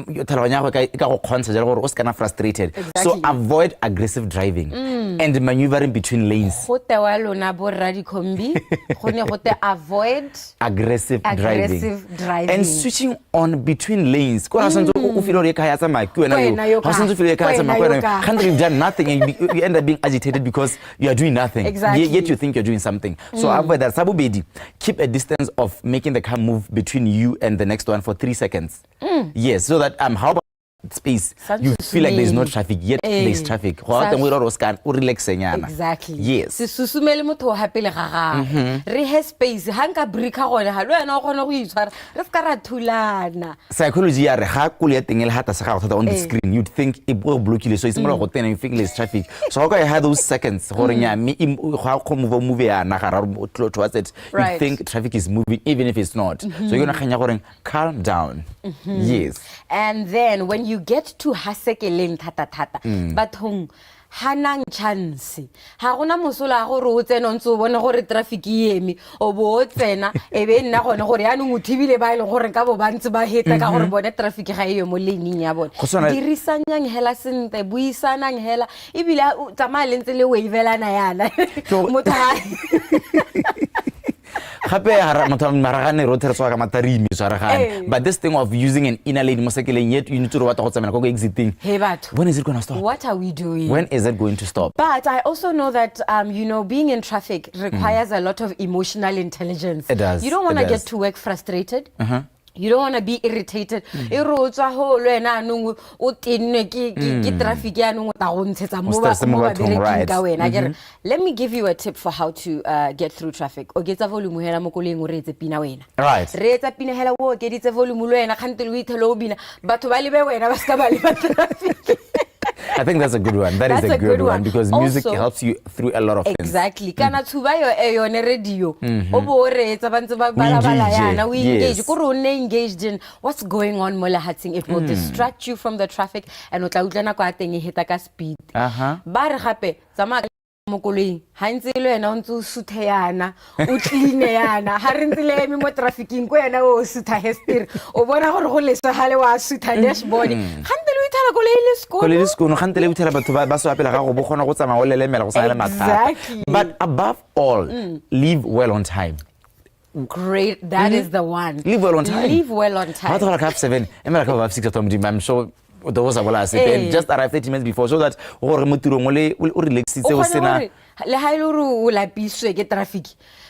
You tell ka go khontsha jalo gore o ska na frustrated. So avoid aggressive driving and maneuvering between lanes. Avoid aggressive driving and switching on between lanes. Ko hasanzo o feel gore ka ya tsamaya ke wena yo. Hasanzo feel ka ya tsamaya ka wena. Can't you've done nothing and you end up being agitated because you are doing nothing. Yet you think you're doing something. So avoid that. Sabubedi, keep a distance of making the car move between you and the next one for 3 seconds. Yes, so that how about space you feel like there's no traffic yet there's traffic. Exactly. Yes. Susumele motho ha pele ga gago. Re he space hanka break ha gone ha le wena o gone go itshwara. Re ska ra thulana. Psychology ya re ga kole ya tengele hata sa ga on the screen you'd think e bo blockile so it's more go tena you think there's traffic. So how you have those seconds gore nya me ga go move ya na ga ra towards it you think traffic is moving even if it's not. So you're gonna ganya gore calm down. Yes. And then when you get to hasekeleng thata bathong hanang chance ha gona mosola gore o tsena ntse o bona gore traffic e eme o bo tsena e be nna gone gore ya neng o thibile ba ile gore ka bo bantse ba heta ka gore bone traffic ga e yo mo lane ya bone dirisanyang hela sente buisanang hela e bila tsamaya le ntse le wavelana yana motho but this thing of using an inner lane yet you need to what exiting. When is it going to stop? What are we doing? When is it going to stop? But I also know that being in traffic requires a lot of emotional intelligence. It does. You don't want to get to work frustrated. You don't want to be irritated. Let me give you a tip for how to get through traffic. I think that's a good one. That is a good one because music helps you through a lot of things. Exactly. Kana thuba yo radio. Obo re tsa bantse ba bala yana we engage. Ko rone engaged in what's going on mo lahatsing. It will distract you from the traffic and o tla utlana kwa teng e heta ka speed. Ba re gape tsama mo koleng ha ntse le wena o ntse o suthe yana o clean yana ha re ntse le eme mo trafficking ko yana o sutha history o bona gore go lesa hale wa sutha dashboard khante le ithala ko le school khante le ithala batho ba so apela ga go bo gona go tsamaya o lelemela go sa le mathata. But above all leave well on time. Great, that is the one. Leave well on time. Leave well on time. How to like have 7 America have 6 I'm sure those are well and just arrive 30 minutes before so that o relax itse o sena le ha ile o lapiswe ke traffic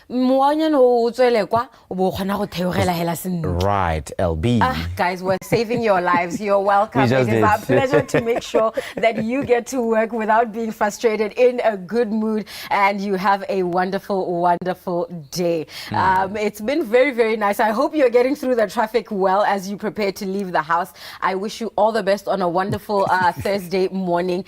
moanya no o tswele kwa o bo khona go theogela hela sentle. Right, LB. Guys, we're saving your lives. You're welcome. It is our pleasure to make sure that you get to work without being frustrated, in a good mood, and you have a wonderful, wonderful day. It's been very, very nice. I hope you're getting through the traffic well as you prepare to leave the house. I wish you all the best on a wonderful Thursday morning.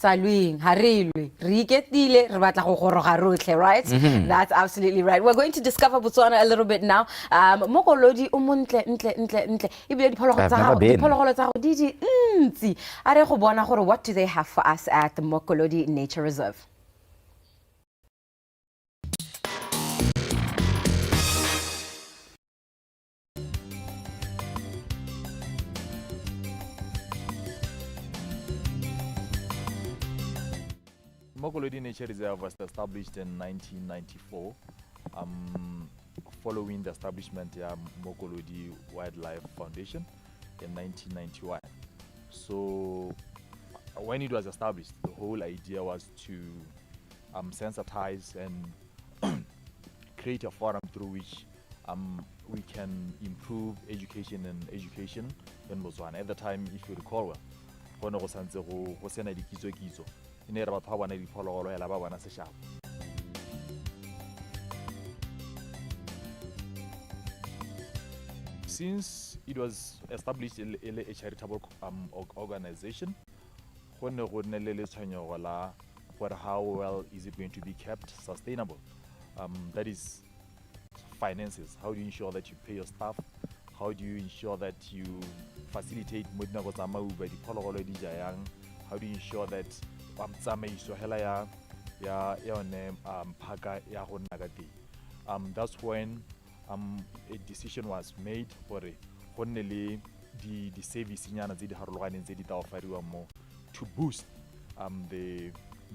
Saluing, harilwe, rigetile, rebatla go goroga rotlhe, right? That's absolutely right. We're going to discover Botswana a little bit now. Mokolodi o montle ntle ibile diphologolo tsa go di ntsi. Are go bona gore what do they have for us at the Mokolodi Nature Reserve? Mokolodi Nature Reserve was established in 1994, following the establishment of Mokolodi Wildlife Foundation in 1991. So when it was established, the whole idea was to sensitize and create a forum through which we can improve education in Botswana. At the time, if you recall well, go ne go santse go sena dikitso e ne re batho ba bona diphologolo hela ba bona seshabo. Since it was established a charitable organization, go ne go nne le letshwenyo la for how well is it going to be kept sustainable. That is finances. How do you ensure that you pay your staff? How do you ensure that you facilitate modinako tsa mauba diphologolo di jayang? How do you ensure that tsamaiso hela ya yone phaka ya go nna ka teng? That's when a decision was made for go nne le di service nyana tse di harologaneng tse di tla ofariwa mo to boost the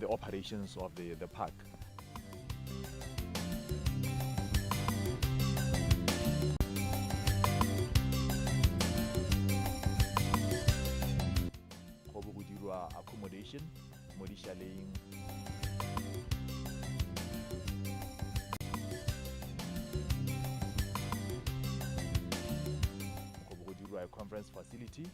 operations of the park. Accommodation, mo di shaleng go dirwa a conference facility.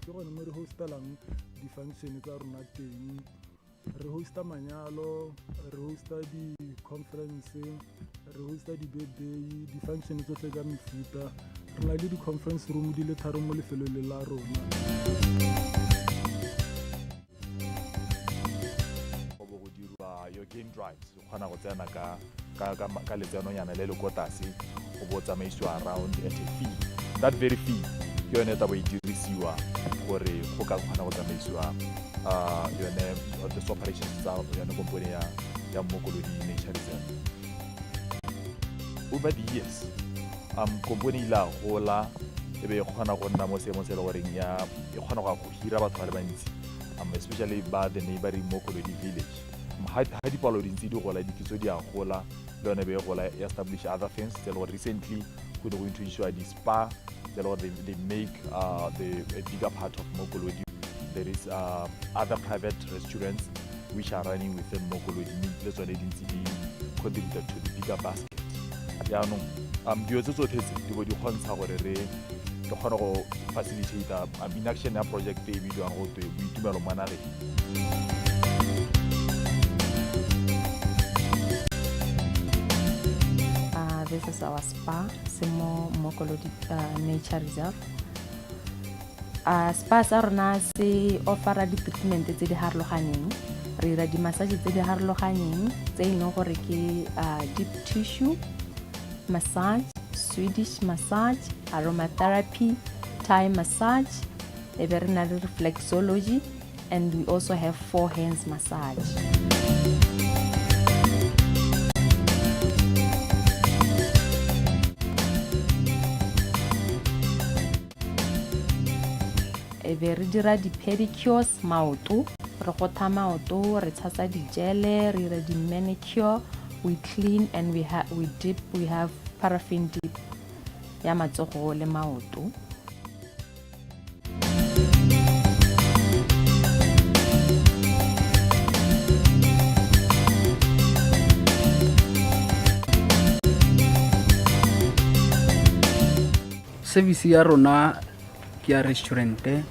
Ke gone mo re hostelang di-function tsa rona teng, re hosta manyalo, re hosta di-conference, re hosta di-birthday, di-function tsotlhe ka mefuta. Re na le di-conference room di le tharo mo lefelong la rona. Go dirwa your game drives, o kgona go tsena ka letsenonyana le le ko tlase go bo tsamaisiwa around at a fee. That very fee ke yone taba e dirisiwa gore go ka kgona go tsamaisiwa yone the operations tsa yone company ya Mokolodi Nature Reserve. Over the years, company la gola e be kgona go nna mo seemong se le goreng ya e kgona go hira batho ba le bantsi, especially ba the neighboring Mokolodi village. Ha dipalo dintsi di gola dikitso di a gola le yone be gola establish other things. Recently go go introduce the spa. They make a bigger part of Mokolodi. There is other private restaurants which are running within Mokolodi. Let's say they contributed to the bigger basket. Yeah, no. Dilo tse tsotlhe di bo di kgontsha gore re kgona go facilitate inaction ya project e bidiwang go boitumelo manare. This is our spa, Simo Mokolodi Nature Reserve. Spa sa rona se offera di-treatment tse di harologaneng. Re dira di-massage tse di harologaneng tse e leng gore ke deep tissue massage, Swedish massage, aromatherapy, Thai massage, a veterinary reflexology, and we also have 4 hands massage. Re dira di-pedicures maoto, re gotha maoto, re tshasa di-gele, re dira di-manicure, we clean and we have paraffin dip ya matsogo le maoto. Service ya rona ke ya restaurante,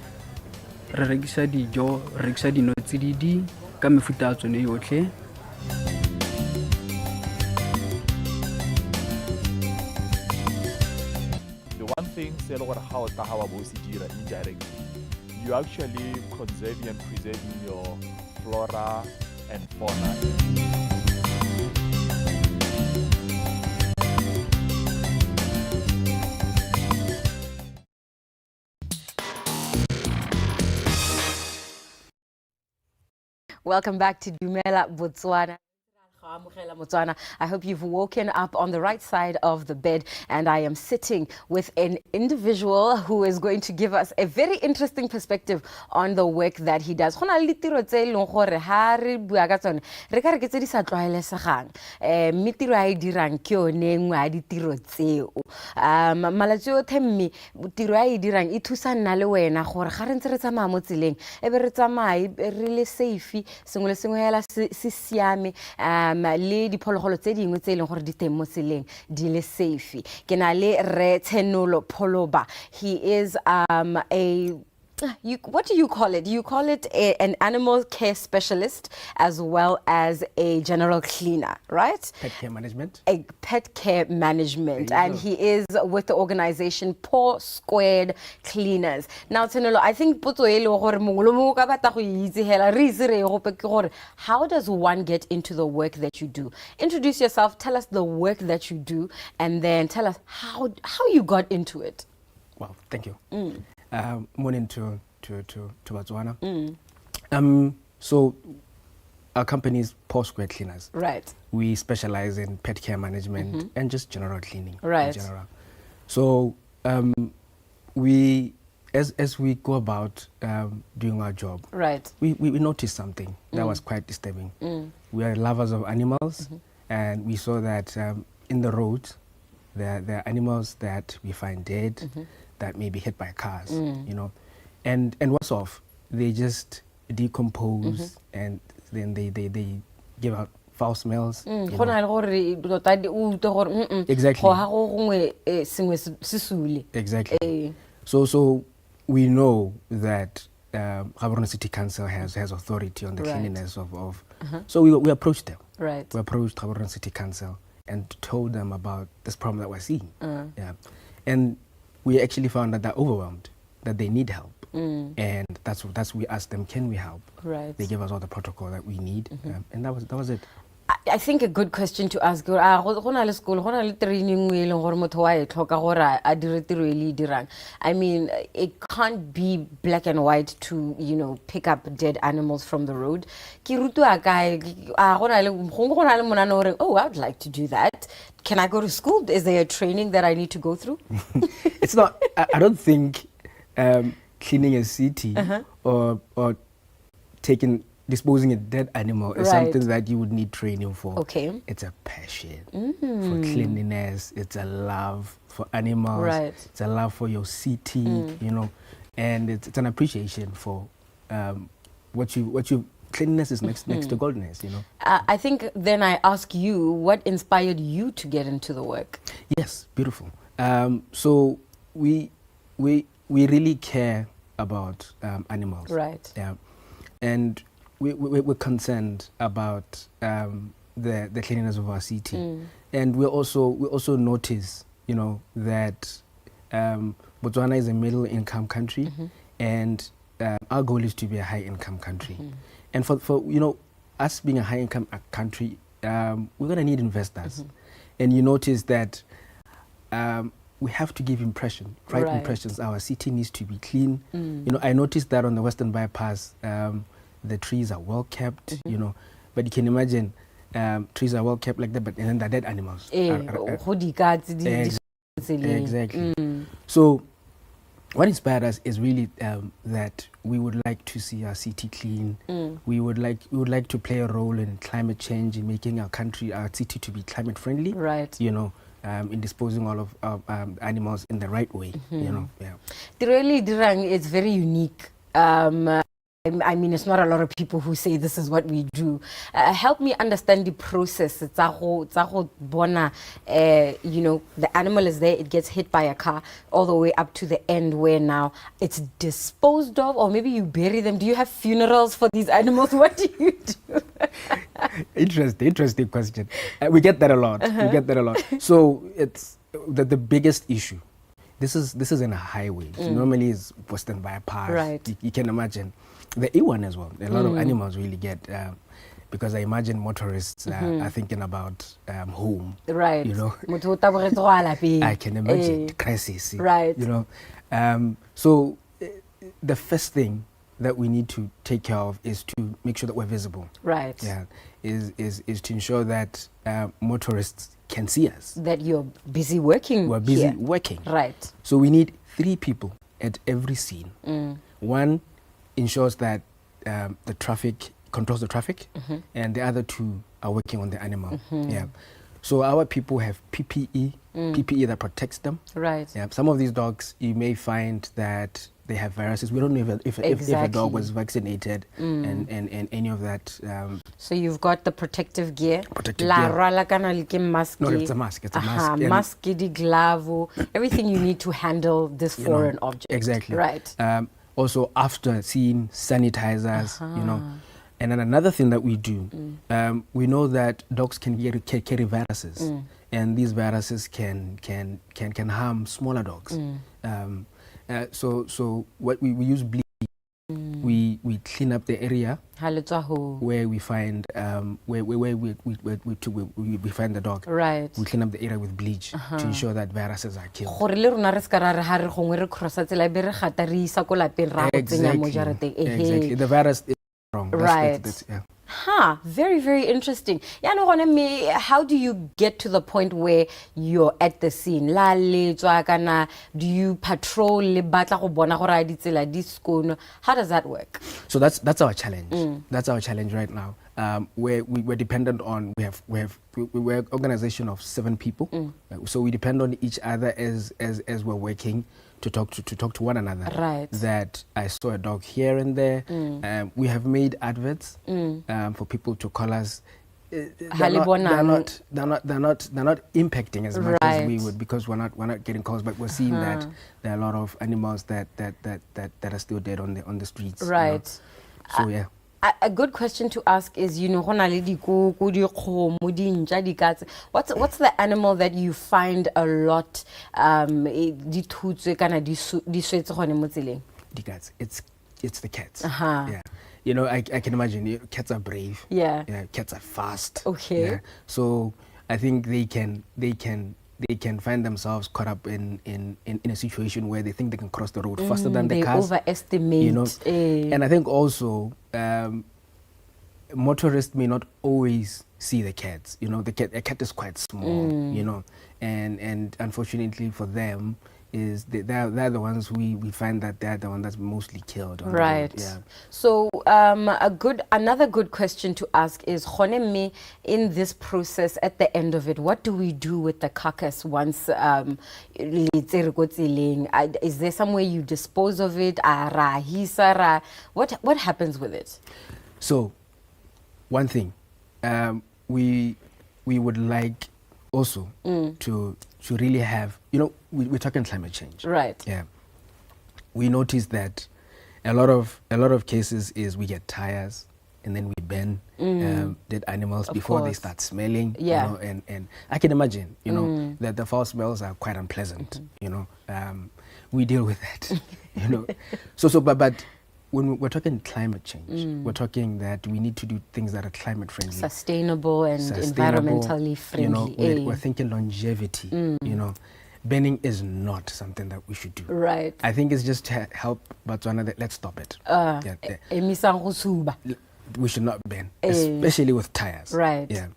re rekisa dijo, re rekisa dinotsididi ka mefuta ya tsone yotlhe. One thing se le gore ga o tla ga wa bo se dira indirectly, you actually conserving and preserving your flora and fauna. Welcome back to DUMELA, Botswana. I hope you've woken up on the right side of the bed, and I am sitting with an individual who is going to give us a very interesting perspective on the work that he does. le diphologolo tse dingwe tse leng gore di teng mo seleng di le safe. Ke na le Re Tsenolo Pholoba. He is what do you call it? You call it an animal care specialist as well as a general cleaner, right? Pet care management. A pet care management, and he is with the organization Paw Squared Cleaners. Now, Tsenolo, I think how does one get into the work that you do? Introduce yourself, tell us the work that you do, and then tell us how you got into it. Wow, thank you. Morning to Botswana. So our company is Paw Squared Cleaners. Right. We specialize in pet care management and just general cleaning. Right. In general. So we, as we go about doing our job, right, we noticed something that was quite disturbing. We are lovers of animals, and we saw that in the roads there are animals that we find dead, that may be hit by cars, you know, and what's off, they just decompose and then they give out foul smells. Exactly. Exactly. So we know that Gaborone City Council has authority on the cleanliness of so we approached them. Right. We approached Gaborone City Council and told them about this problem that we're seeing. Yeah. And we actually found that they're overwhelmed, that they need help. And that's we asked them, can we help? Right. They gave us all the protocol that we need, and that was it. I think a good question to ask is, I mean, it can't be black and white to, you know, pick up dead animals from the road. Oh, I would like to do that. Can I go to school? Is there a training that I need to go through? It's not, I don't think cleaning a city or disposing a dead animal is something that you would need training for. Okay. It's a passion for cleanliness. It's a love for animals. Right. It's a love for your city, you know, and it's an appreciation for what you cleanliness is next to godliness, you know. I think then I ask you, what inspired you to get into the work? Yes, beautiful. So we really care about animals. Right. Yeah, and we're concerned about the cleanliness of our city, and we also notice, you know, that Botswana is a middle income country, and our goal is to be a high income country, and for you know, us being a high income country, we're gonna need investors, and you notice that we have to give right impressions. Our city needs to be clean. You know, I noticed that on the Western Bypass, the trees are well kept, you know, but you can imagine trees are well kept like that, but and then the dead animals. Exactly. So what inspired us is really that we would like to see our city clean. We would like to play a role in climate change, in making our city to be climate friendly. Right. You know, in disposing all of animals in the right way. You know, yeah. It's very unique. I mean, it's not a lot of people who say this is what we do. Help me understand the process. You know, the animal is there, it gets hit by a car, all the way up to the end where now it's disposed of, or maybe you bury them. Do you have funerals for these animals? What do you do? Interesting question. We get that a lot. We get that a lot. So it's the biggest issue. This is in a highway. So normally it's Western Bypass. Right. You can imagine. The A1 as well. A lot of animals really get, because I imagine motorists are thinking about home. Right. You know. I can imagine crisis. Right. You know. So the first thing that we need to take care of is to make sure that we're visible. Right. Yeah. Is to ensure that motorists can see us. That you're busy working. We're busy working. Right. So we need 3 people at every scene. One ensures that the traffic controls the traffic, and the other 2 are working on the animal. Yeah. So our people have PPE PPE that protects them. Right. Yeah, some of these dogs, you may find that they have viruses. We don't know if a dog was vaccinated and any of that. So you've got the protective gear. Protective La gear. rwala kana le ke mask. No, it's a mask. It's a mask. And, mask, di glove, everything you need to handle this foreign object. Exactly. Right. Also, after seeing sanitizers, And then another thing that we do, we know that dogs can carry viruses, and these viruses can harm smaller dogs. So what we use bleach. We clean up the area where we find where we find the dog. Right. We clean up the area with bleach to ensure that viruses are killed. Exactly. The virus is wrong. Right. Huh, very, very interesting. How do you get to the point where you're at the scene? Do you patrol? How does that work? So that's our challenge. That's our challenge right now. We're dependent on we're an organization of 7 people. So we depend on each other as we're working to talk to one another. Right. That I saw a dog here and there. We have made adverts for people to call us. They're not impacting as much as we would, because we're not getting calls, but we're seeing that there are a lot of animals that are still dead on the streets. Right. So yeah. A good question to ask is, what's the animal that you find a lot it's the cats. Yeah. I can imagine cats are brave. Yeah. Cats are fast. Okay. Yeah. So I think they can find themselves caught up in a situation where they think they can cross the road faster than the cars. They overestimate. And I think also motorists may not always see the cats. A cat is quite small. And unfortunately for them, they're the ones we find that they're the one that's mostly killed. Right. Yeah. So another good question to ask is, in this process, at the end of it, what do we do with the carcass once is there some way you dispose of it? What happens with it? So one thing, we would like also to really have, we're talking climate change. Right. Yeah. We notice that a lot of cases is we get tires and then we burn dead animals before they start smelling. Yeah. And I can imagine, that the foul smells are quite unpleasant. We deal with that. But when we're talking climate change, we're talking that we need to do things that are climate friendly, sustainable and environmentally friendly. We're thinking longevity. Burning is not something that we should do. Right. I think it's just to help Botswana that let's stop it. We should not burn, especially with tires. Right. Yeah.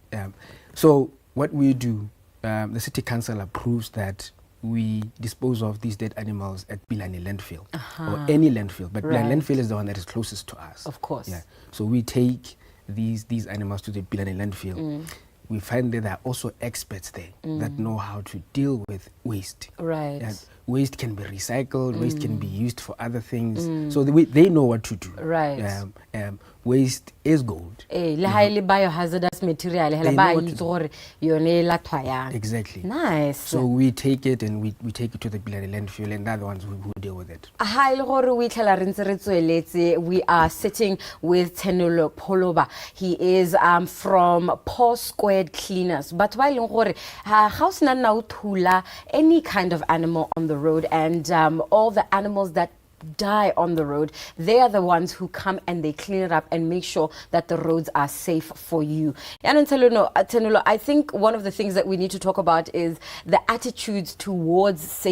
So what we do, the city council approves that we dispose of these dead animals at Bilani landfill or any landfill, but Bilani landfill is the one that is closest to us. Of course. Yeah. So we take these animals to the Bilani landfill. We find that there are also experts there that know how to deal with waste. Right. Waste can be recycled, waste can be used for other things. So they know what to do. Right. Waste is gold. Biohazardous material. Exactly. Nice. So we take it and we take it to the Bilani landfill, and they're the ones who deal with it. We are sitting with Tenolo Poloba. He is from Paw Squared Cleaners. But while house na any kind of animal on the road, and all the animals that die on the road, they are the ones who come and they clean it up and make sure that the roads are safe for you. And Tenulo, I think one of the things that we need to talk about is the attitudes towards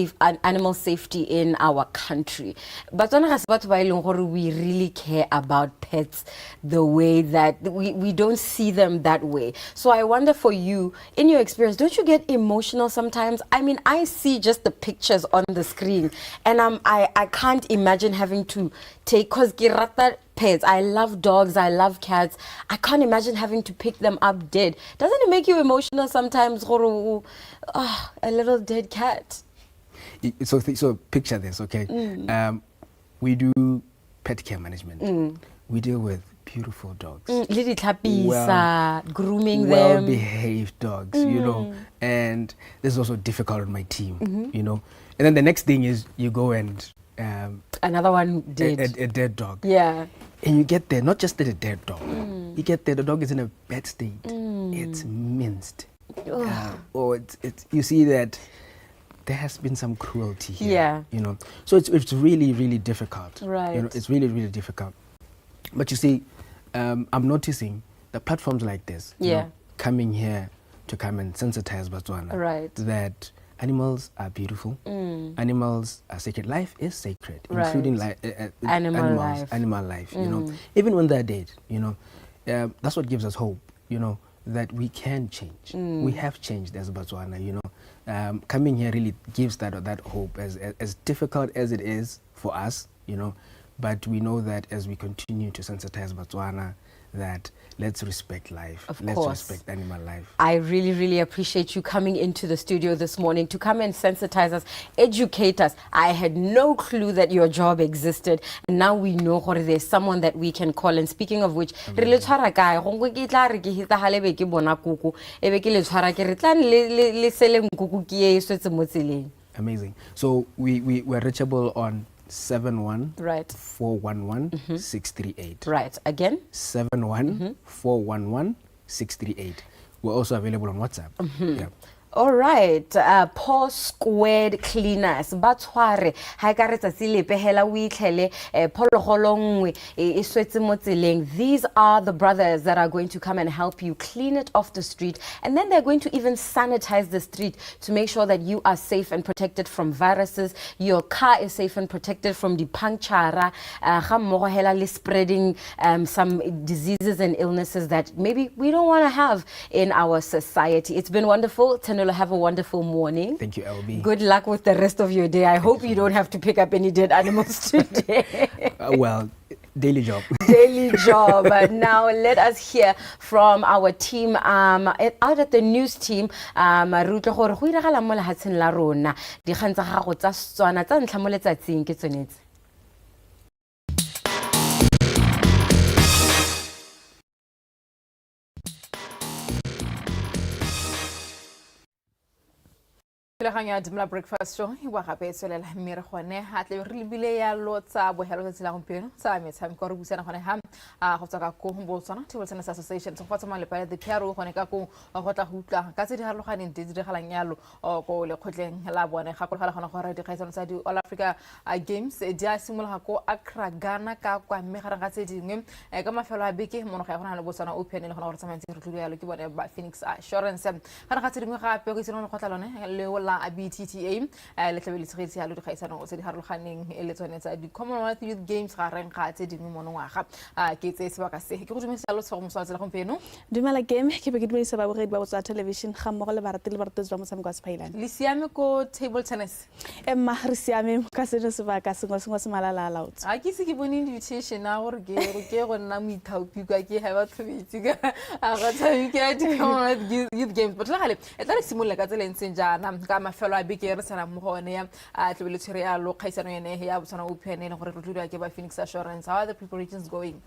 animal safety in our country. But we really care about pets the way that we don't see them that way. So I wonder, for you, in your experience, don't you get emotional sometimes? I mean, I see just the pictures on the screen and I can't imagine having to take, because pets. I love dogs. I love cats. I can't imagine having to pick them up dead. Doesn't it make you emotional sometimes? A little dead cat. So picture this, okay? We do pet care management. We deal with beautiful dogs. Grooming them. Well-behaved dogs, you know. And this is also difficult on my team, you know. And then the next thing is you go and... another one dead. A dead dog. Yeah. And you get there, not just a dead dog. You get there, the dog is in a bad state. It's minced. You see that there has been some cruelty here. Yeah. You know, so it's really, really difficult. Right. You know, it's really, really difficult. But you see, I'm noticing the platforms like this, you know, coming here to come and sensitize Botswana that animals are beautiful, animals are sacred. Life is sacred, including animal life. You know, even when they're dead, you know, that's what gives us hope, you know, that we can change. We have changed as Botswana, you know. Coming here really gives that hope, as difficult as it is for us, you know, but we know that as we continue to sensitize Botswana, that let's respect life. Let's respect animal life. I really, really appreciate you coming into the studio this morning to come and sensitize us, educate us. I had no clue that your job existed. And now we know there's someone that we can call. And speaking of which, amazing. So we're reachable on 71 411 638. Right. Again? 71 411 638. We're also available on WhatsApp. Yeah. All right, Paw Squared Cleaners. Batshware ha ka re tsatsi le pehela o itlhele phologolo nngwe e swetse mo tseleng. These are the brothers that are going to come and help you clean it off the street, and then they're going to even sanitize the street to make sure that you are safe and protected from viruses. Your car is safe and protected from the puncture, spreading some diseases and illnesses that maybe we don't want to have in our society. It's been wonderful. Have a wonderful morning. Thank you, LB. Good luck with the rest of your day. I hope you don't have to pick up any dead animals today. Well, daily job. Daily job. Now let us hear from our team out at the news team. Leganya DUMELA breakfast show wa gape tswelela mmere gone ha tle re lebile ya lotsa bohelo tsa tsela gompieno tsa metshameko re busana gone ha go tsaka ko Botswana Table Tennis Association go fatsa male pa the PRO gone ka go go tla go utla ka tse di harologaneng di galang yalo go le khotleng la bone ga go gona gore di kgaisano tsa di All Africa Games di a simola go Accra Ghana ka kwa mme ga ga tse dingwe ka mafelo a beke mono ga gona le Botswana Open le gona gore tsamantse re tlile yalo ke bone ba Phoenix Assurance ga ga tse dingwe ga pe go tseno go tla lone le a BTTA le tlabele tshegetse ya lo di kgaisano tse di harologaneng le tsone tsa di Commonwealth Youth Games ga reng ga tse dingwe mo ngwaga ke tse sebaka se ke go dumedisa lo tshego moswa tsela gompieno DUMELA game ke be ke dumedisa ba bogedi ba Botswana television ga mmogo le barateli ba motshameko wa Sepailane le siame ko table tennis emma re siame ka seno sebaka sengwe se malala laut a ke se ke bone invitation a gore ke go nna moithaopi ka ke ha ba tshobetse ka a ga tshabike di Commonwealth Youth Games but la gale e tla re simolla ka tseleng senjana ka mafelo a beke re tsana mo gone ya a tlebele tshire ya lo kgaisano yene ya Botswana Open le gore re tlodwa ke ba Phoenix Assurance. How are the preparations going?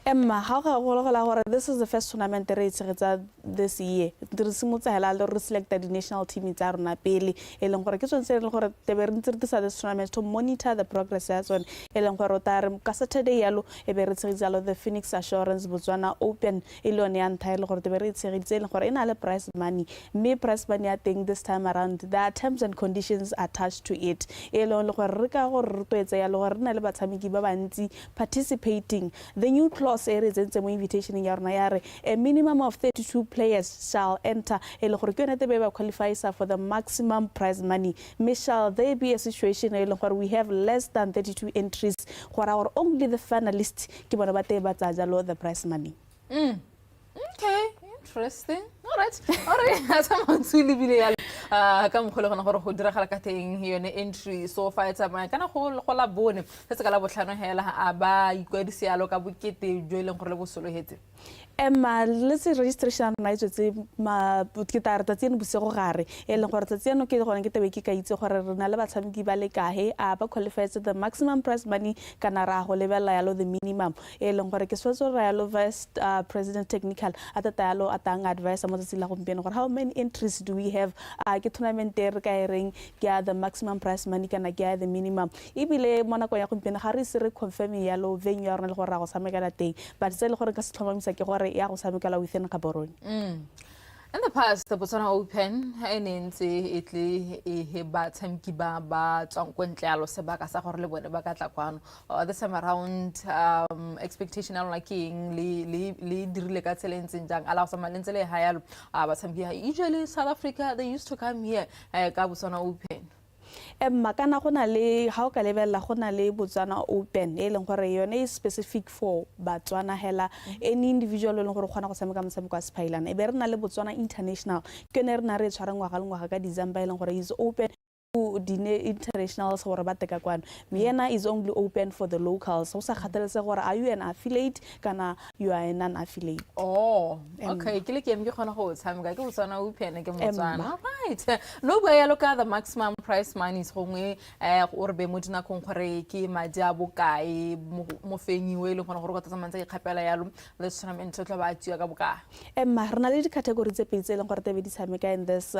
Emma ha ga go gola gore this is the first tournament re tshegetsa this year re simotsa hela le re selected the national team tsa rona pele e leng gore ke tsone le gore tebe re ntse re tsa this tournament to monitor the progress as one e leng gore ta re ka Saturday yalo e be re tshegetsa lo the Phoenix Assurance Botswana Open e lone ya nthaile gore tebe re tshegetsa le gore ina le prize money me prize money I think this time around there terms and conditions attached to it e lone le gore re ka go re toetsa ya le gore rena le batshameki ba bantsi participating. The new clause e re tsentse mo invitation ya rona ya re a minimum of 32 players shall enter e le gore ke yone tebe ba qualifies for the maximum prize money. Shall there be a situation where we have less than 32 entries or only the finalists ke bona ba te ba tsa jalo the prize money? Okay, interesting. All right. ka mogole gona gore go diragala ka teng yone entry so fa etsa ma kana go la bone se se ka la botlhano hela a ba ikwedise yalo ka bokete jo ileng gore le bosolohetse let's say registration na itse ma botketare tsa tseno bosego gare leng gore tsa tseno ke gone ke tebe ke ka itse gore re na le batshameki ba le kae a ba qualifies the maximum prize money kana ra go lebella yalo the minimum leng gore ke swetso ra yalo vice president technical ata yalo atang advice mo tsela go mpeno gore how many entries do we have ke tournament re ka ereng ke the maximum prize money kana ke the minimum ibile mona go ya go mpeno ga re se re confirm yalo venue ya rona le gore ra go samekela teng but se le gore ka se tlhomamisa ke gore ya go samekela within Gaborone. In the past, the Botswana Open, he batshameki ba tswang ko ntle alo sebaka sa gore le bone ba ka tla kwano. This time around, expectation ya lona ke eng le dirile ka tsela ntseng jang ala go sama lentse le hayalo batshameki usually South Africa they used to come here ka Botswana Open. Makana go na le ha o ka lebella go na le Botswana Open leng gore yone is specific for Botswana hela any individual leng gore gona go sameka motshameko wa Spailana e be re na le Botswana International ke ne re na re tshwarang ngwaga le ngwaga ka December leng gore is open to internationals gore ba teka kwano Vienna is only open for the locals so sa khathaletse gore are you an affiliate kana you are a non affiliate okay ke le ke gona go tshameka ke Botswana Open ke Botswana right no ba ya loka the maximum prize money is gongwe gore be mo dina kong gore ke madi a bokae mo fenyiwe le gona gore go tsamantsa ke khapela yalo le tournament tla ba tsia ka bokae re na le di category tse pedi tse leng gore tebe di tshameka in this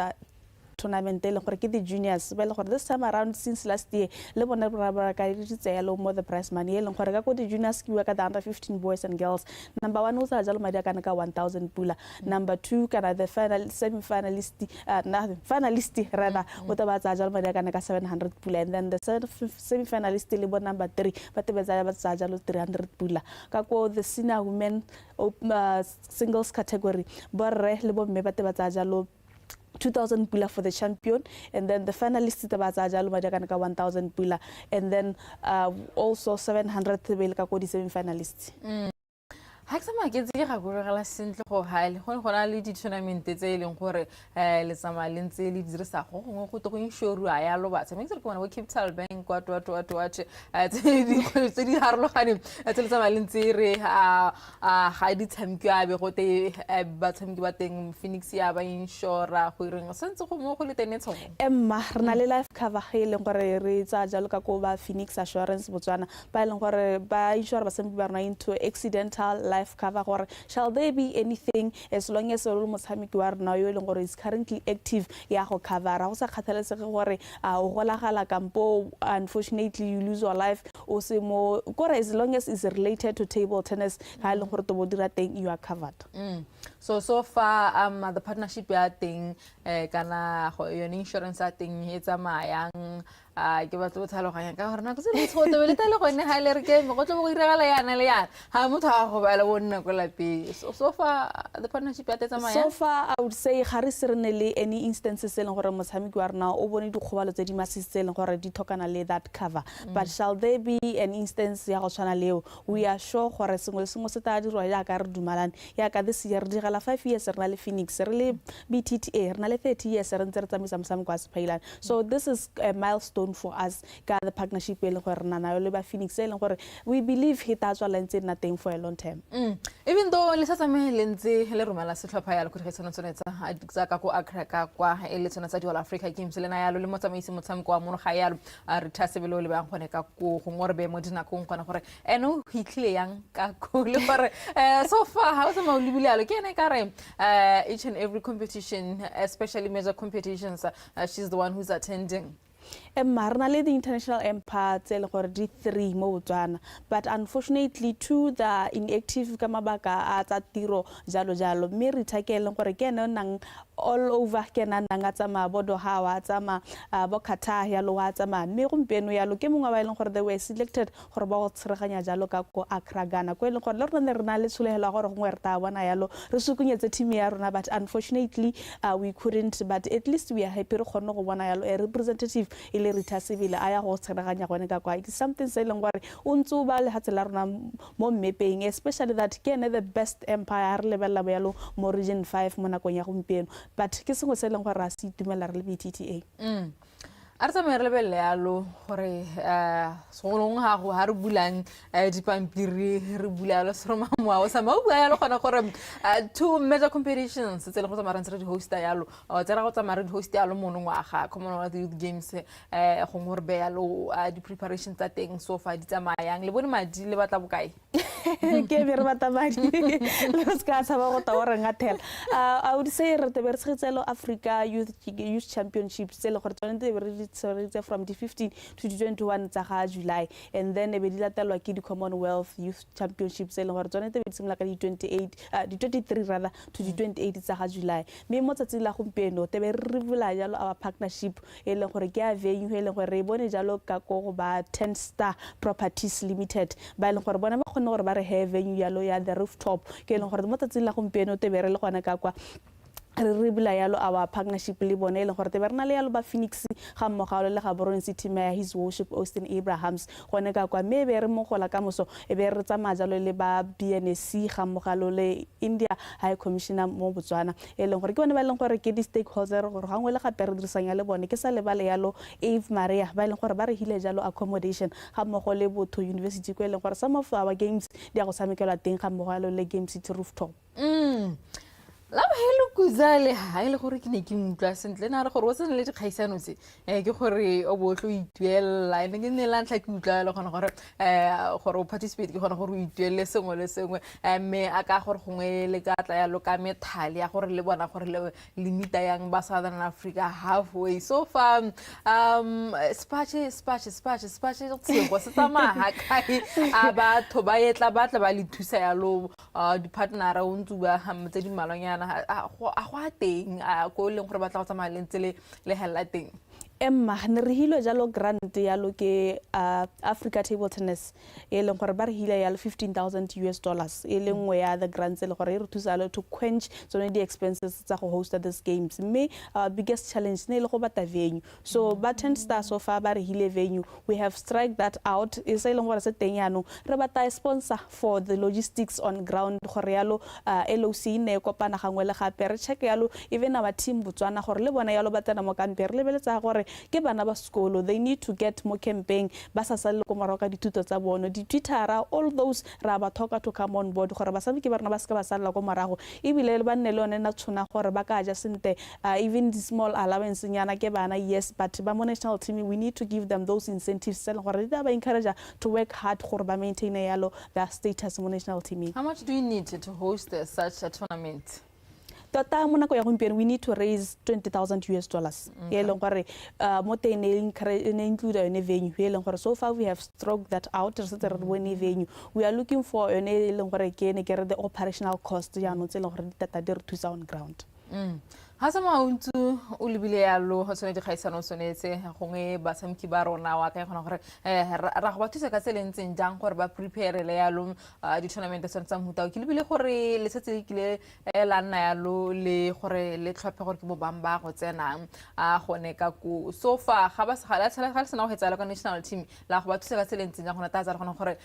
tournament le gore ke the juniors ba le gore this time around since last year le bona ba ka ditse yalo mo the prize money le gore ka go the juniors ke ka under 15 boys and girls number 1 o sa jalo madi kana ka 1000 pula number 2 kana the semi finalist finalist rather o ta ba tsa jalo madi kana ka 700 pula and then the semi finalist le bo number 3 ba te ba tsa jalo 300 pula ka go the senior women singles category borre le bo mme ba te ba tsa jalo 2000 pula for the champion and then the finalists tabaza jalo madi kana ka 1000 pula and then also 700 tebele ka ko di semi finalists ha ke sama ke tse ga go regala sentle go haile go gona le di tournament tse leng gore le tsama le ntse le dirisa go go to go insure ya lo ba tsama ke re bona go Capital Bank what tse di harlogane tse le tsama le ntse re ga di tshamki a be go te ba tshamki ba teng Phoenix ya ba insure go ireng sentse go mo go le tenetso re na le life cover ge leng gore re tsa jalo ka ko ba Phoenix Assurance Botswana ba leng gore ba insure ba tshamki ba rena into accidental life cover gore shall there be anything as long as o motshameki wa rena yo leng gore is currently active ya go cover go sa khathaletse gore o golagala kampo unfortunately you lose your life o se mo gore as long as is related to table tennis ha leng gore to bo dira teng you are covered so far the partnership ya teng kana go yone insurance ya teng e tsamayang ke ba tlo tlhaloganya ka gore nako se le tshoto le tale go ne ha le re ke go tlo go iragala yana le yana ha motho a go ba le bonna go lape so far the partnership ya tsamaya so far I would say ga re se re ne le any instances le gore motshameki wa rena o bone di khobalo tse di masitse le gore di thokana le that cover but shall there be an instance ya go tshwana leo we are sure gore sengwe le sengwe se ta dirwa ya ka re dumalane ya ka this year di gala 5 years re na le Phoenix re le BTTA re na le 30 years re ntse re tsamisa motshameko wa Spailana so this is a milestone for us ka the partnership le gore nana yo le ba Phoenix le gore we believe he ta tswala ntse na teng for a long time even though le sa tsame le ntse le romela setlhopha ya le go tsena tsa ka go Accra ka kwa le tsena tsa di All Africa Games le na yalo le motsamaisi motshameko wa mono ga yalo re thasebelo le ba gone ka go ngore be mo dina go ngwana gore eno hitlile yang ka go le gore so far how some o libile yalo ke ene ka re each and every competition especially major competitions she's the one who's attending Marna le the international empire tse le gore di 3 mo Botswana but unfortunately 2 the inactive ka mabaka a tsa tiro jalo mme re thakele gore ke ene nang all over ke nang nga tsama bodo hawa tsama bo Qatar ya lo wa tsama mme gompeno ya lo ke mongwe ba ileng gore they were selected gore ba go tshreganya jalo ka ko Accra Ghana go ile gore le rena re na le tsholehela gore go re ta bona yalo re sukunyetse team ya rona but unfortunately we couldn't but at least we are happy re khone go bona yalo a representative ile Rita Sibile aya go tshreganya gone ka kwa it's something se leng gore o ntse ba le hatsela rona mo mmepeng especially that ke the best empire re lebella bo yalo mo region 5 mo nakong ya gompeno but ke sengwe se e leng gore ra se itumela re le BTTA. a re tsamaye re lebelele yalo gore segolong gago ga re bulang dipampiri re bula yalo seromamoa o sama o bua yalo gona gore two major competitions tse e leng go tsamaya re di hosta yalo tse ra go tsamaya re di hosta yalo monongwaga Commonwealth Youth Games gongwe re be yalo di-preparations tsa teng so far di tsamayang le bone madi le batla bokae ke be re batla madi le go ska tshaba go ta gore ngathela I would say re tebe re tshetselo Africa Youth Championships tse le gore tsone tebe re from the 15 to the 21 tsa July, and then e be di latelwa ke di Commonwealth Youth Championships tse le gore tsone tebe di simla ka di 23 rather to the 28 tsa July. Me mo tsatsing la gompieno tebe re bula jalo our partnership e leng gore ke a venue e leng gore re bone jalo ka go ba 10 Star Properties Limited ba leng gore bona ba kgone gore ba re have venue yalo ya the rooftop ke leng gore mo tsatsing la gompieno tebe re le gona ka kwa re bula yalo our partnership le bone le gore te berna le yalo ba Phoenix ga mmogalo le ga Boron City Mayor His Worship Austin Abrahams gone ka kwa me be re mogola ka moso e be re tsamaya jalo le ba BNC ga mmogalo le India High Commissioner mo Botswana e leng gore ke bone ba leng gore ke di stakeholder gore gangwe le gape re dirisanya le bone ke sa le bale yalo Ave Maria ba leng gore ba re hile jalo accommodation ga mmogo le Botho University ko e leng gore some of our games di a go tshamekelwa teng ga mmogalo le Game City Rooftop. La helo kuzale ha ile gore ke ne ke mutla sentle na re gore o tsene le dikgaisano tse ke gore o botlo ituela ene ke ne la ntla ke utla le gona gore gore o participate ke gona gore o ituele sengwe le sengwe me aka gore gongwe le ka tla ya lo ka methali ya gore le bona gore le limita yang ba Southern Africa halfway so far spache tse go se tsamaya ha kai aba thoba yetla batla ba le thusa ya lo di partner o ntsuba tse di malonyana a go teng go leng gore batla go tsamaya le ntse le hela teng Emma ne re hilo jalo grant yalo ke Africa Table Tennis e leng gore ba re hile yalo $15,000 e leng nngwe ya the grants le gore re thusa to quench tsone di expenses tsa go host these games me our biggest challenge ne le go bata venue so ba 10 Stars so far ba re hile venue we have strike that out e se leng gore se teng yano re bata sponsor for the logistics on ground gore yalo LOC ne kopana gangwe le gape re check yalo even our team Botswana gore le bona yalo batana mo kampere le beletsa gore ke bana ba sekolo they need to get more campaign ba sa sale go maroka dituto tsa bona di Twitter all those ra ba thoka to come on board gore ba sabe ke bana ba ska ba sala go marago e bile le ba nne le one na tshona gore ba ka ja sente even the small allowance nyana ke bana yes but ba national team we need to give them those incentives sel gore ba encourage to work hard gore ba maintain yalo their status mo national team. How much do you need to host such a tournament? Tota mo nako ya gompieno we need to raise $20,000 e leng gore mo teng ne include yone venue e leng gore so far we have stroked that out re setse re bone venue we are looking for yone e leng gore ke ne ke re the operational cost ya no tse le gore di tata di re thusa on ground. Ha sama untu o lebile yalo ho tsone di kgaisano sonetse gongwe ba samki ba rona wa ka gona gore ra go ba thusa ka tselentseng jang gore ba prepare le yalo di tournament tsa tsa mhuta ke lebile gore le setse le kile la nna yalo le gore le tlhophe gore ke bo bamba go tsenang gone ka ku so far ga ba segala tsela ga sena go hetsa ka national team la go ba thusa ka tselentseng jang gona tatsa gona gore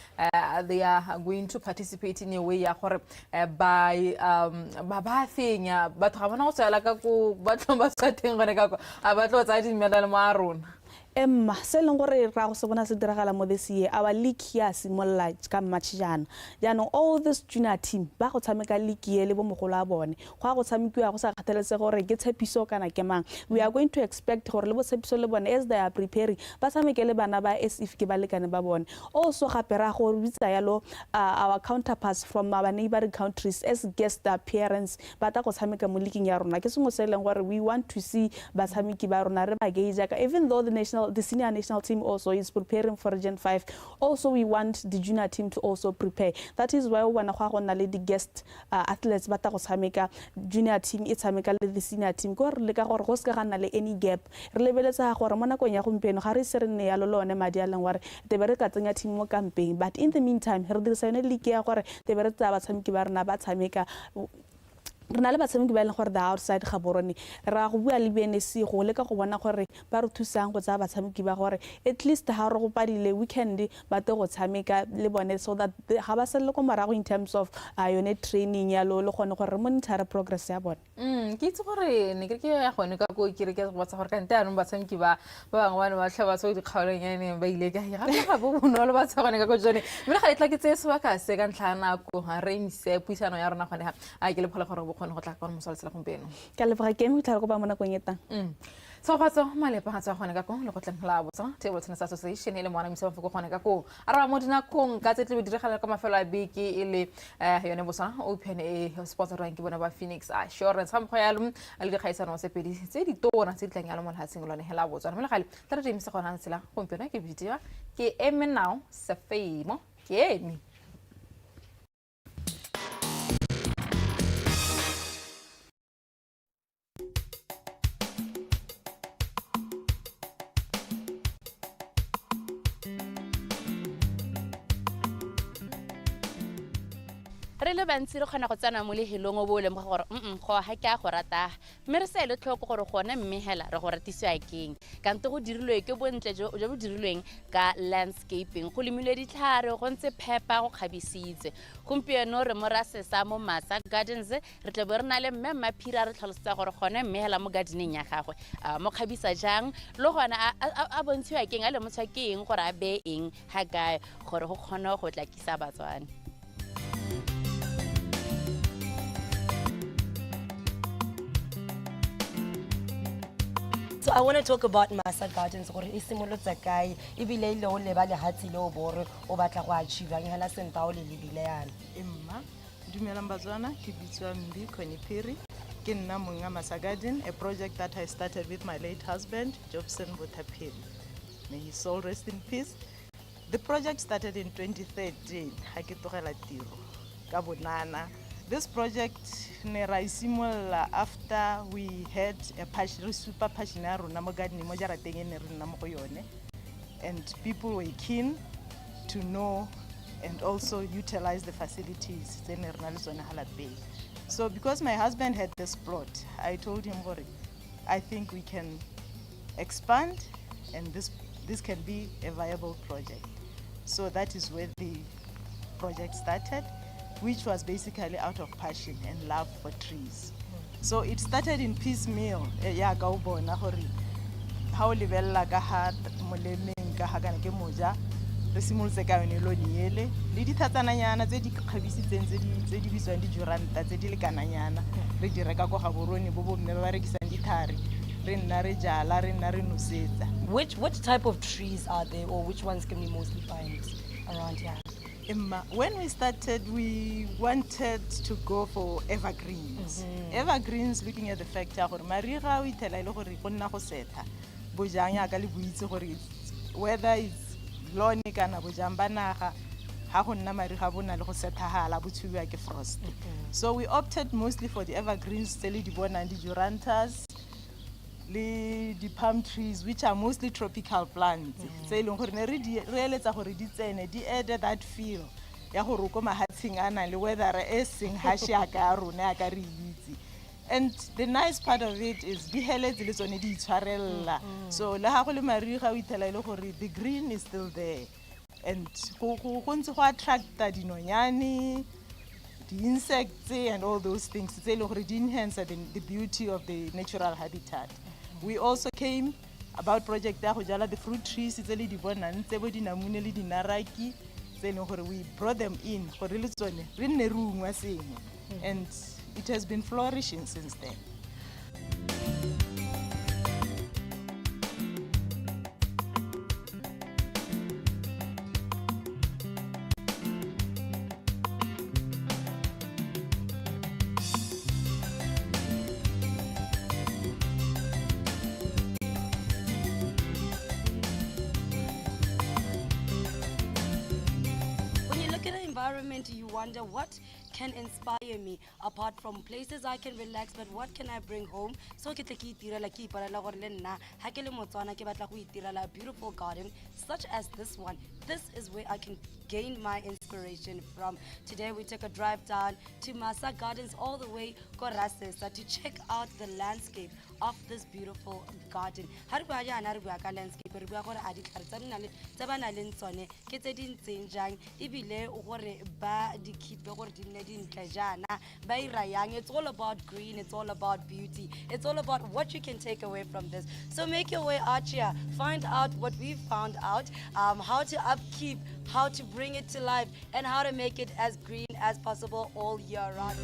they are going to participate in a way ya gore ba fenya batho ga bona go tsela ka go batlo ba tsateng gone ka a batlo tsa di medal mo a rona Emma se leng gore ra go se bona se diragala mo this year our league ya simolla ka match jana jaanong all this junior team ba go tshameka league ye le bo mogolo a bone go go tshamekiwa go sa kgathaletse gore ke tshepiso kana ke mang we are going to expect gore le bo tshepiso le bone as they are preparing ba tshameke le bana ba SIF ke ba lekane ba bone also gape ra go bitsa yalo our counterparts from our neighboring countries as guest appearance ba ta go tshameka mo league ya rona ke sengwe se leng gore we want to see ba tshameki ba rona re ba gauge even though the senior national team also is preparing for Gen 5 also we want the junior team to also prepare that is why we want to na le the guest athletes ba ta go tshameka junior team e tshameka le the senior team go re le ka gore go se ka na le any gap re lebeletsa gore mo nakong ya gompieno ga re se re nne ya lone madi a leng gore te be re ka tsenya team mo campaign but in the meantime re dirisa yone league ya gore te be re tsa ba tshameki ba rena ba tshameka re na le batshameki ba e leng gore the outside ga borone ra go bua le BNC go leka go bona gore ba re thusang go tsaya batshameki ba gore at least ha re go padile weekend ba te go tshameka le bone so that ga ba selle ko morago in terms of yone training ya lo le gone gore re monitor progress ya bone. Ke itse gore ne ke ya gone ka go ke re ke go batsa gore ka nte anong batshameki ba bangwe ba tlhaba tso dikgaolonyane ba ile ka ga bo bonolo ba tsagone ka go jone mme ga itla ke tse sebaka se ka ntlhana ko ha re mise puisano ya rona gone ha ke le phole gore bo kgone go tla ka mosala tsela gompieno ka leboga ke mo tla go ba mona go nyetang so batso malepa ga tswa gone ka go le go tlang la botsa Table Tennis Association ile mona mise mafoko gone ka go ara mo dina kong ka tse tle diragala ka mafelo a beke ile yone bosa open sponsor rank bona ba Phoenix Assurance ga mgo ya lo le di kgaisano se pedi tse di tona tse di tlang ya lo mo hatseng lone hela botsa mo le gale tla re mise gona tsela gompieno ke bidiwa ke eme now se feimo ke emi re le bantsi re kgona go tsena mo lehelong o bo le mo gore go ha ke a go rata mme re se le tlhoko gore gone mme hela re go ratisiwa keng kante go dirilwe ke bontle jo bo dirilweng ka landscaping go lemilwe ditlhare go ntse phepa go kgabisitse gompieno re mo rasesa mo Masa Gardens re tle bo re na le mme Maphira re tlhalosetsa gore gone mme hela mo gardening ya gagwe mo kgabisa jang le gona a bontshiwa keng a le motswa ke eng gore a be eng ha gae gore go kgona go tla kisa batswana. So I want to talk about Masa Gardens gore e simolotse kae ebile ile o leba le hatsi le o bore o batla go achieve ang hela senta o le lebile yana emma dumelang batswana ke bitswa Mbi Konipiri ke nna monga Masa Garden, a project that I started with my late husband Jobson Botapiri, may his soul rest in peace. The project started in 2013 ha ke tlogela tiro ka bonana. This project ne ra isimolla after we had a super passionate rona mo gardening mo jarateng e ne re nna mo go yone, and people were keen to know and also utilize the facilities tse ne re na le tsone halapeng. So because my husband had this plot, I told him gore I think we can expand and this can be a viable project. So that is where the project started, which was basically out of passion and love for trees. So it started in piecemeal. Ya ga o bona gore ha o lebella ka ha molemeng ka ha kana ke moja re simolotse ka yone lo niele le dithatsananyana tse di kgabisitseng tse di bitswang di juranta tse di le kananyana re di reka go ga borone bo bo mme ba rekisang dithari re nna re jala re nna re nosetsa. Which type of trees are there, or which ones can we mostly find around here? When we started, we wanted to go for evergreens. Evergreens, looking at the fact that mariga o itela ile gore go nna go setha bojang ya ka le buitse gore whether it's lawn kana bojang ba naga ha go nna mariga bona le go sethahala bo tshuwa ke frost. So we opted mostly for the evergreens tse le di bonang di jurantas le di palm trees, which are mostly tropical plants. Tse leng gore ne re eletsa gore di tsene di add that feel ya gore go mahatsing ana le weather e seng ha shaka rona ka re itse. And the nice part of it is di heletse le tsone di itshwarella. So le ha go le mariga o itela ile gore the green is still there, and go ntse go attracta dinonyane, the insects and all those things tse le gore di enhance the beauty of the natural habitat. We also came about project ya go jala the fruit trees tse le di bonang tse bo dinamune le dinaraki tse le gore we brought them in gore le tsone re nne re ungwa sengwe, and it has been flourishing since then. You wonder what can inspire me. Apart from places I can relax, but what can I bring home? So ke tle ke itirela ke ipalela gore le nna ha ke le Motswana ke batla go itirela a beautiful garden such as this one. This is where I can gain my inspiration from. Today we took a drive down to Masa Gardens all the way Korasesa to check out the landscape of this beautiful garden. Ha re bua jana re bua ka landscape re bua gore a ditlhare tsa nna le tsa bana le tsone ke tse di ntseng jang ebile gore ba di keep gore di nne di ntle jana ba ira yang. It's all about green, it's all about beauty, it's all about what you can take away from this. So make your way out here, find out what we found out, how to upkeep, how to bring it to life, and how to make it as green as possible all year round.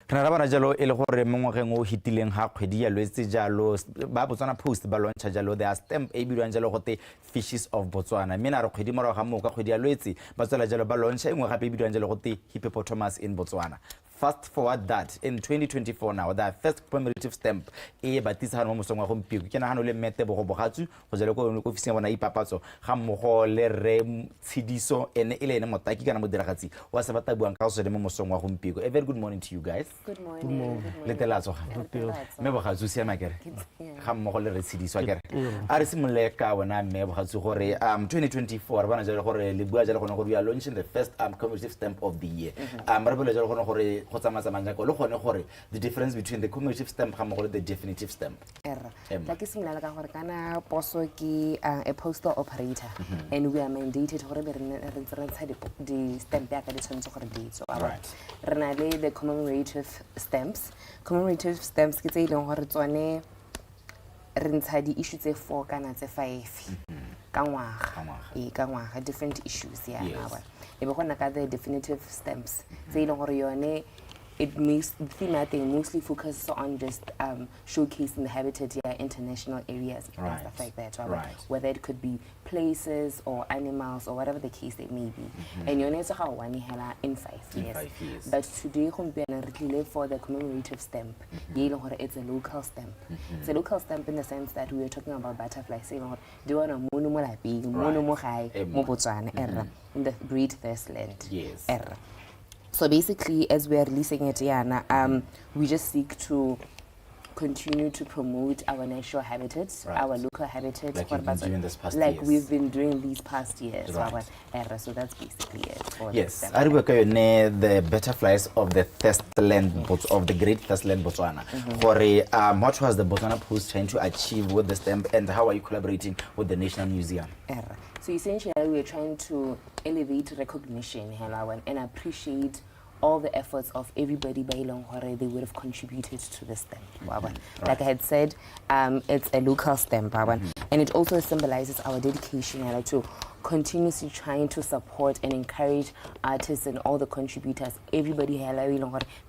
Re na bana jalo e le gore mongwageng o hitileng ha kgwedi ya lwetse jalo ba Botswana Post ba launcha jalo the stamp e bilwang jalo gote Fishes of Botswana mina re kgwedi morago ga mo ka kgwedi ya lwetse ba tsela jalo ba launcha engwe gape e bilwang jalo gote Hippopotamus in Botswana. Fast forward that in 2024 now the first commemorative stamp e batisa mo mosong wa gompieko ke nagano le mmete bo go bogatsu go jalo ko ofising bona ipapatso ga mmogo le re tshidiso ene ile ene motaki kana modiragatsi wa se bata buang ka go se mo mosong wa gompieko. A very good morning to you guys. Good morning. Le telatso me bogatsu sia makere ga mmogo le re tshidiso akere a re simole ka bona me bogatsu gore 2024 bana jalo gore le bua jalo gone gore we are launching the first commemorative stamp of the year. Re bole jalo gone gore go tsamaya manja go le gone gore the difference between the commemorative stamp ga mmogo le the definitive stamp. La ke simolala ka gore kana poso ke a postal operator and we are mandated gore be re ntsha di stamp ya ka di tshwanetse gore di tswa re na le the commemorative stamps. Commemorative stamps ke tse ileng gore tsone re ntsha di issue tse 4 kana tse 5 ka ngwaga different issues ya na e be gona ka the definitive stamps tse ileng gore yone it makes the theme I think mostly focuses on just showcasing the habitat international areas and stuff like that, whether it could be places or animals or whatever the case it may be. And you know how one hela in 5 years. But today we live for the commemorative stamp. It's a local stamp. It's a local stamp in the sense that we were talking about butterflies. Do you want a in the Great First Land. Yes. So basically, as we are releasing it, Yana, we just seek to continue to promote our natural habitats, our local habitats, like you've been doing this past like years. we've been doing these past years. So that's basically it. For yes, the butterflies of the First Land of the Great First Land Botswana. What was the Botswana Post trying to achieve with the stamp, and how are you collaborating with the National Museum? So essentially, we're trying to elevate recognition and appreciate all the efforts of everybody by they would have contributed to the stamp. Like I had said, it's a local stamp, and it also symbolizes our dedication to continuously trying to support and encourage artists and all the contributors. Everybody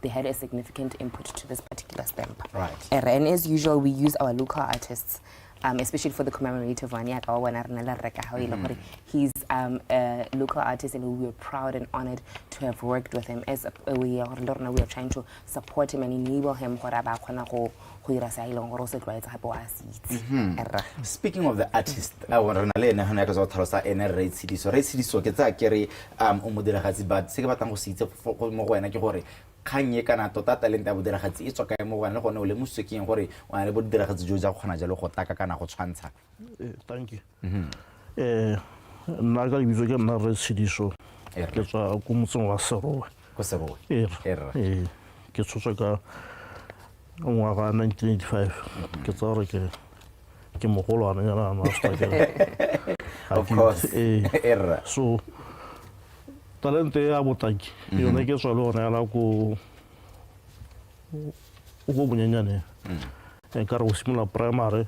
they had a significant input to this particular stamp. And as usual, we use our local artists. Especially for the commemorative one, he's a local artist and we are proud and honored to have worked with him. As we are trying to support him and enable him. Speaking of the artist, I want to learn how to tell any rate city. So rate city so get a carry but say about for more when I get kanye kana tota talent ya bodiragatsi e tswa ka mo gone gone o le mosekeng gore wa le bodiragatsi jo ja khona jalo go taka kana go tshwantsha. Thank you. Nna ka lebitso ke nna re tshidiso ke tswa go motseng wa Serowe. Go Serowe. Ke tsotsa ka ngwaga 1985 ke tswa re ke mogolwana yana na sta of course. So talente ya botaki yone ke tswa le ona ya la go bonyenyane ka re o simola primary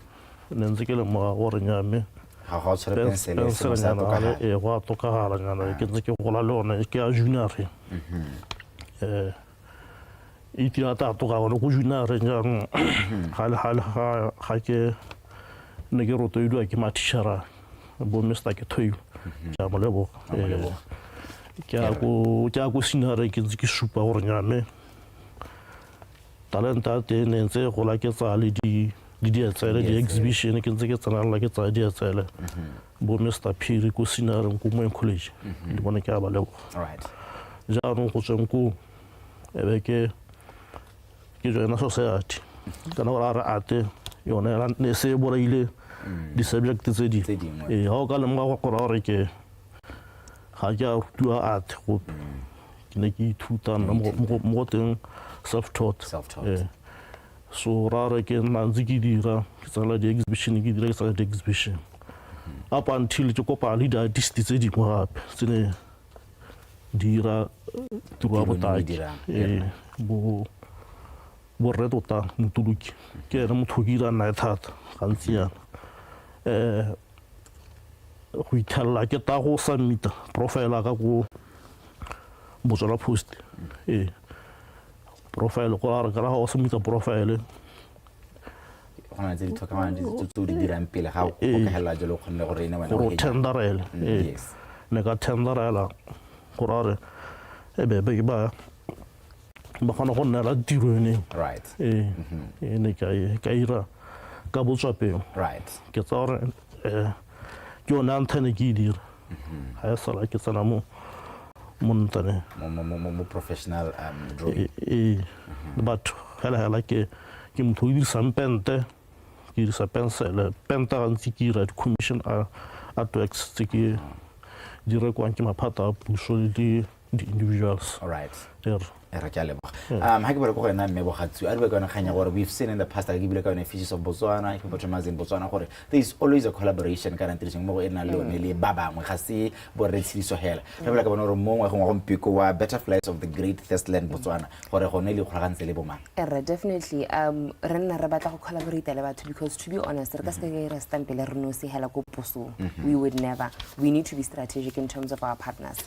ne ntse ke le mo gore nyame ga tshwere pensele se sa toka go tokagala nyana ke ntse ke gola le ona ke a junior e tira ta toka go junior nyang ga ke ne ke roto idwa ke matishara bo mesta ke thoyu ja molebo ke a go sinare ke ntse ke supa gore nyame talenta teng ne ntse go la ke tsa le di etsele di exhibition ke ntse ke tsana la ke tsa di etsele bo Mr Phiri ko Sinareng ko mo college di bona ke a ba le all right ja no go tseng ko ebe ke joina society kana ra ate yone la ne se bora ile di subject tse di ha o ka le mo go ra re ke ga ja rutua ate go ne ke ithuta mo teng self taught so ra re ke nna ntse ke dira ke tsala di exhibition ke dira ke tsala di exhibition up until ke kopa le di artist tse dingwe gape tsene dira tiro ya botaki bo re tota motuluki ke ene motho ke ira nna thata gantsi yana go itlhalla ke ta go submita profile ka go Botswana Post profile go ra ka go submita profile gona tse di thoka mang di di dirang pele ga o ka hela jalo khonne gore ene wena go tenderela yes ne ka tenderela go ra re be ba gona go nna la tiro ene right ne ka ira ka botswapeng right ke tsa gore ke ona antene ke dira ha sala ke tsana mo montane mo professional drawing but hela ke motho o dirisa pente ke dirisa pensele penta gantsi ke ira di-commission artworks tse ke di rekwang ke maphata a puso le di individuals all right ra ke a leboga ha ke bere go gena mme bogatsi a re be ka kganya gore we've seen in the past ke bile ka yone Fishes of Botswana Hippopotamus in Botswana gore there is always a collaboration ka ntiriseng mo go ena le one le ba bangwe ga se bo re tshidiso hela re bile ka bona gore mo ngwe go mpiko wa Butterflies of the Great Thirstland Botswana gore gone le kgolagantse le bomang definitely re nna re batla go collaborate le batho because to be honest re ka se ke re stampele re no se hela go puso we would never we need to be strategic in terms of our partners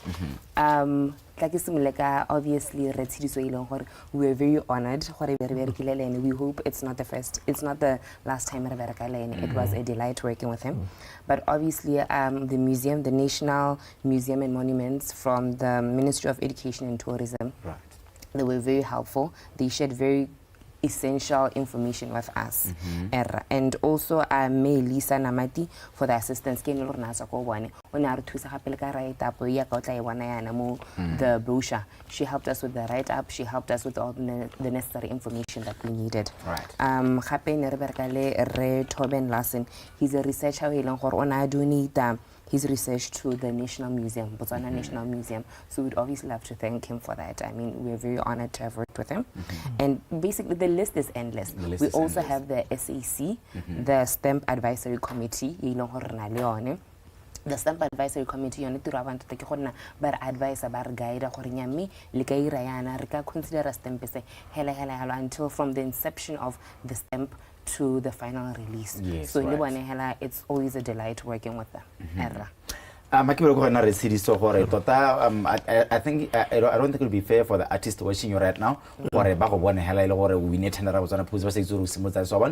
like Simuleka, obviously we are very honored. We hope it's not the last time it was a delight working with him. But obviously the museum, the National Museum and Monuments from the Ministry of Education and Tourism, they were very helpful. They shared very essential information with us. And also May Lisa Namati for the assistance the brochure. She helped us with the write-up, she helped us with all the necessary information that we needed. Toben Larson, he's a researcher his research to the National Museum, Botswana National Museum. So we'd obviously love to thank him for that. I mean, we're very honored to have worked with him. And basically, the list is endless. We also have the SAC, the Stamp Advisory Committee, the Stamp Advisory Committee, you need to have bar advice, bar guide, consider a stamp until from the inception of the stamp to the final release. Yes, so right. It's always a delight working with them. I think I don't think it would be fair for the artist watching you right now. So I want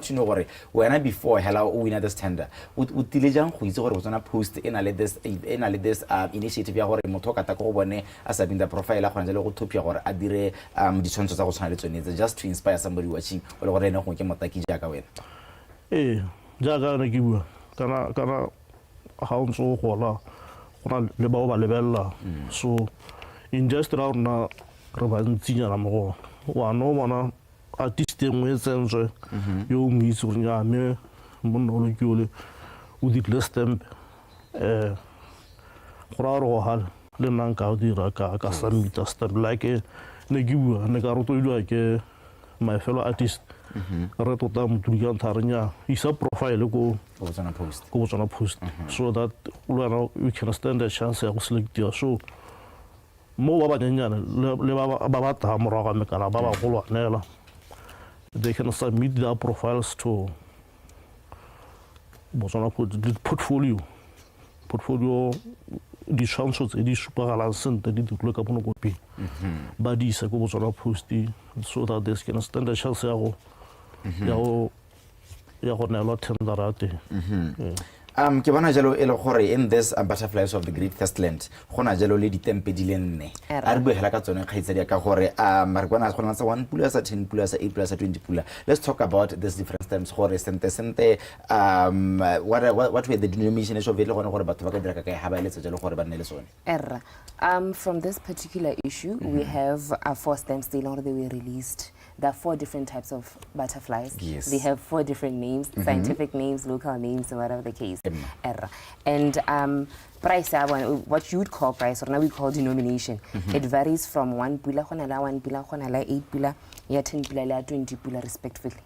to know when before hela o win this tender o tilejang go itse gore Botswana Post ena le this initiative ya gore motho ka ta go bone a sa binda profile a gona le go thopia gore a dire ditshwantsho tsa go tshwana le tsone just to inspire somebody watching o le gore ene go ke motaki jaaka wena jaaka ne ke bua kana ha o ntse go la le ba ba lebella so industry rona re ba ntsinyana mo wa no bona artist engwe tsentse yo mo itse gore ya me monna o ke ole o di stamp go ro hal le nang ka o dira ka submit stamp like ne ke bua ne ka rotolwa ke my fellow artist re tota motuluka ntharanya isa profile go Botswana Post so that we can stand a chance ya go select ya so mo ba banyana le ba ba ta moraga me kana ba ba go lwanela they can submit their profiles to Botswana Post portfolio di chances tse di supagalang sentle di dikole ka bono kopi ba di isa go Botswana Post so that they can stand a chance ya go ya go nela tenderate ke bona jalo e le gore in this butterflies of the great Thirstland gona jalo le ditempe di le 4 a re buegela ka tsone kgaitsedi ka gore re bona gona sa 1 pula sa 10 pula sa 8 pula sa 20 pula. Let's talk about this different stems gore sente what were the denominations of it le gone gore batho ba ka dira ka kae ha ba eletsa jalo gore ba nne le sone. From this particular issue we have 4 stems they were released. There are 4 different types of butterflies. Yes. They have 4 different names, scientific names, local names, and whatever the case. And price, what you would call price, or now we call denomination, it varies from 1 pula, 1 pula, 8 pula, 10 pula, 20 pula, respectively.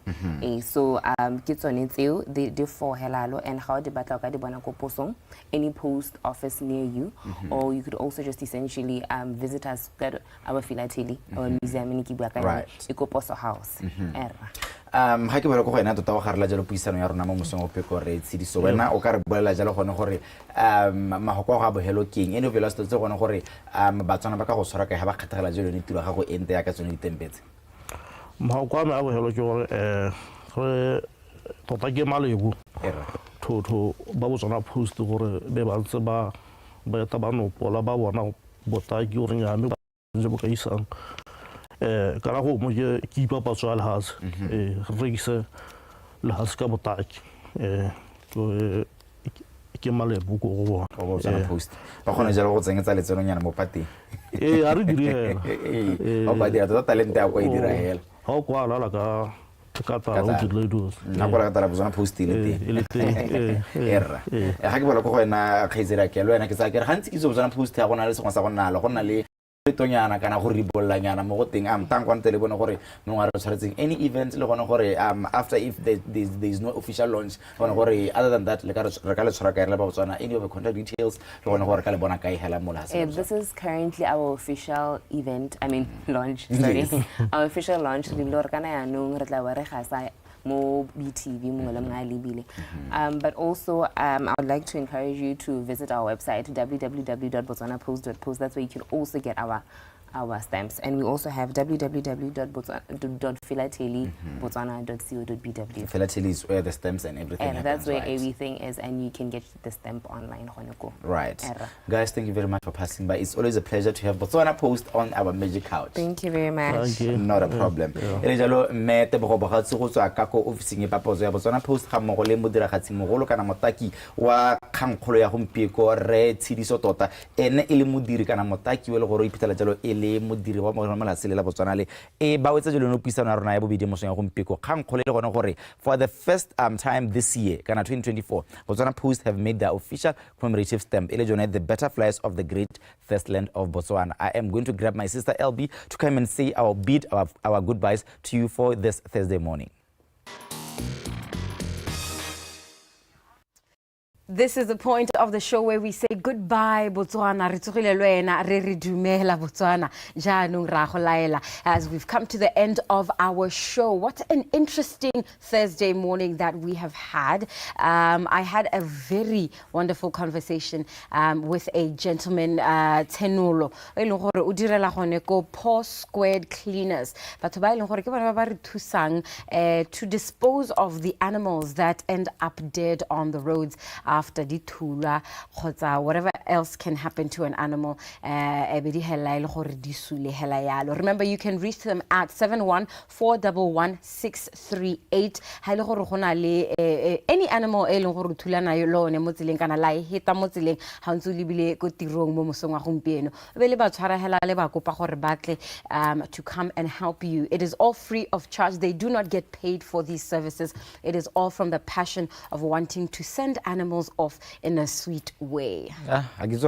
So, kids on it, they 4 helalo, and how the battle ka di bona ko posong, any post office near you, or you could also just essentially visit us at our philately or museum in Kibaka, Ikoposo House. Ha ke bala go ena tota o garela jalo puisano ya rona mo mosong o peko re tshedi so wena o ka re bolela jalo gone gore mahoko ga bohelo keng ene vela sto tse gone gore batswana ba ka go tshwara ka ha ba kgathagela jalo ne tiro ga go ente ya ka tsone ditempetse mahoko a bohelo ke gore re tota ke malebo to ba botswana post gore be ba ntse ba eta ba no pola ba bona botaki o ringa me ba nje bo ka isang kana go mo ke ipa patswa le has re gise le has ka botaki ke malebo go go bona post ba gona jalo go tsengetsa letseno nyana mo pateng a re direla o ba dira tota talent ya go e dira hela ha o kwa la ka tala o dirile do na go la tala bona post ile erra ga ke bola go wena khaizera ke le wena ke sa ke re gantsi ke zo bona post ya gona le sengwa sa gona la gona le tonyana kana go ribolla nyana mo go teng tangwante le bona gore no ngare tshwaretseng any event le gona gore after if there is no official launch gona gore other than that le ka re ka le tshwara ka re ba botswana any of the contact details le gona gore ka le bona kae hela mola this is currently our official event launch sorry our official launch le lor kana ya no re tla wa re ga sa mo BTV mo le mga libile but also I would like to encourage you to visit our website www.botswanapost.post. That's where you can also get our stamps, and we also have www.philately.botswana.co.bw. Philately is where the stamps and everything and that's where everything is, and you can get the stamp online. Right. Guys, thank you very much for passing by. It's always a pleasure to have Botswana Post on our magic couch. Thank you very much. Thank you. Not a problem. Elejalo me te bogo ba tsu go tswa ka ko office nge papozo ya Botswana Post ga mo go le modiragatsi mogolo kana motaki wa khankgolo ya gompieko re tshidiso tota ene ile modiri kana motaki we le go ipitala jalo le modiri wa mogala sele la Botswana le ba wetsa jelo no puisano ya rona ya bobedi mo seng go mpiko khankgole le gone gore for the first time this year kana 2024 Botswana Post have made their official commemorative stamp ele jone the butterflies of the great Thirstland of Botswana. I am going to grab my sister LB to come and say our goodbyes to you for this Thursday morning. This is the point of the show where we say goodbye, Botswana. DUMELA, Botswana. As we've come to the end of our show. What an interesting Thursday morning that we have had. I had a very wonderful conversation with a gentleman, Tenolo. Paw Squared Cleaners. To dispose of the animals that end up dead on the roads after the tula, whatever else can happen to an animal. Remember, you can reach them at 71411 any animal to come and help you. It is all free of charge. They do not get paid for these services. It is all from the passion of wanting to send animals off in a sweet way. Because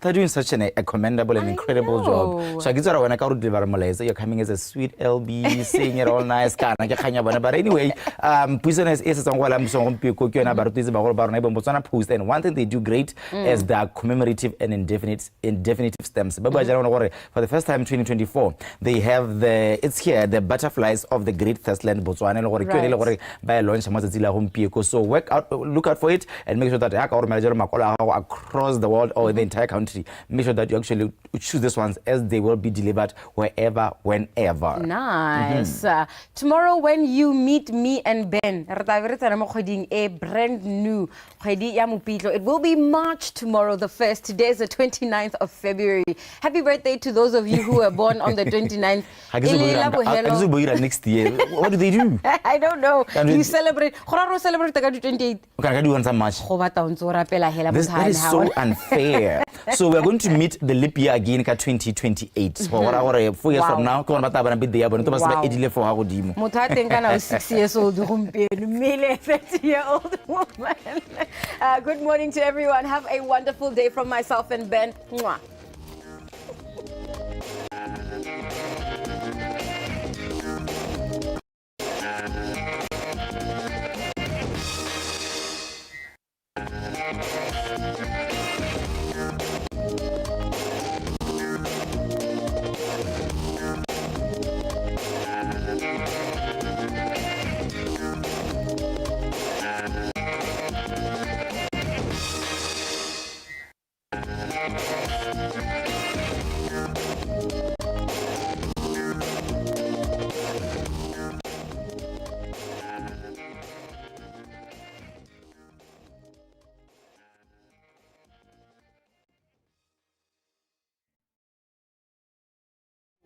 they're doing such a commendable and incredible job. So you're coming as a sweet LB, saying it all nice. But anyway, Botswana Post, and one thing they do great is their commemorative and indefinite stamps. For the first time in 2024, they have the butterflies of the great Thirstland Botswana. So look out for it. it and make sure that across the world or the entire country, make sure that you actually choose these ones as they will be delivered wherever, whenever. Nice. Tomorrow when you meet me and Ben, a brand new it will be March tomorrow, the 1st. Today is the 29th of February. Happy birthday to those of you who were born on the 29th. Next year. What do they do? I don't know. You celebrate. Celebrate the 28th. That is so unfair. So we're going to meet the leap year again in 2028. 4 years from now, Wow. 6 years old, 30-year-old woman. Good morning to everyone. Have a wonderful day from myself and Ben. Mwah.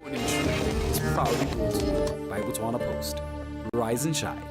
Morning Show is proudly brought to you by Botswana Post. Rise and shine.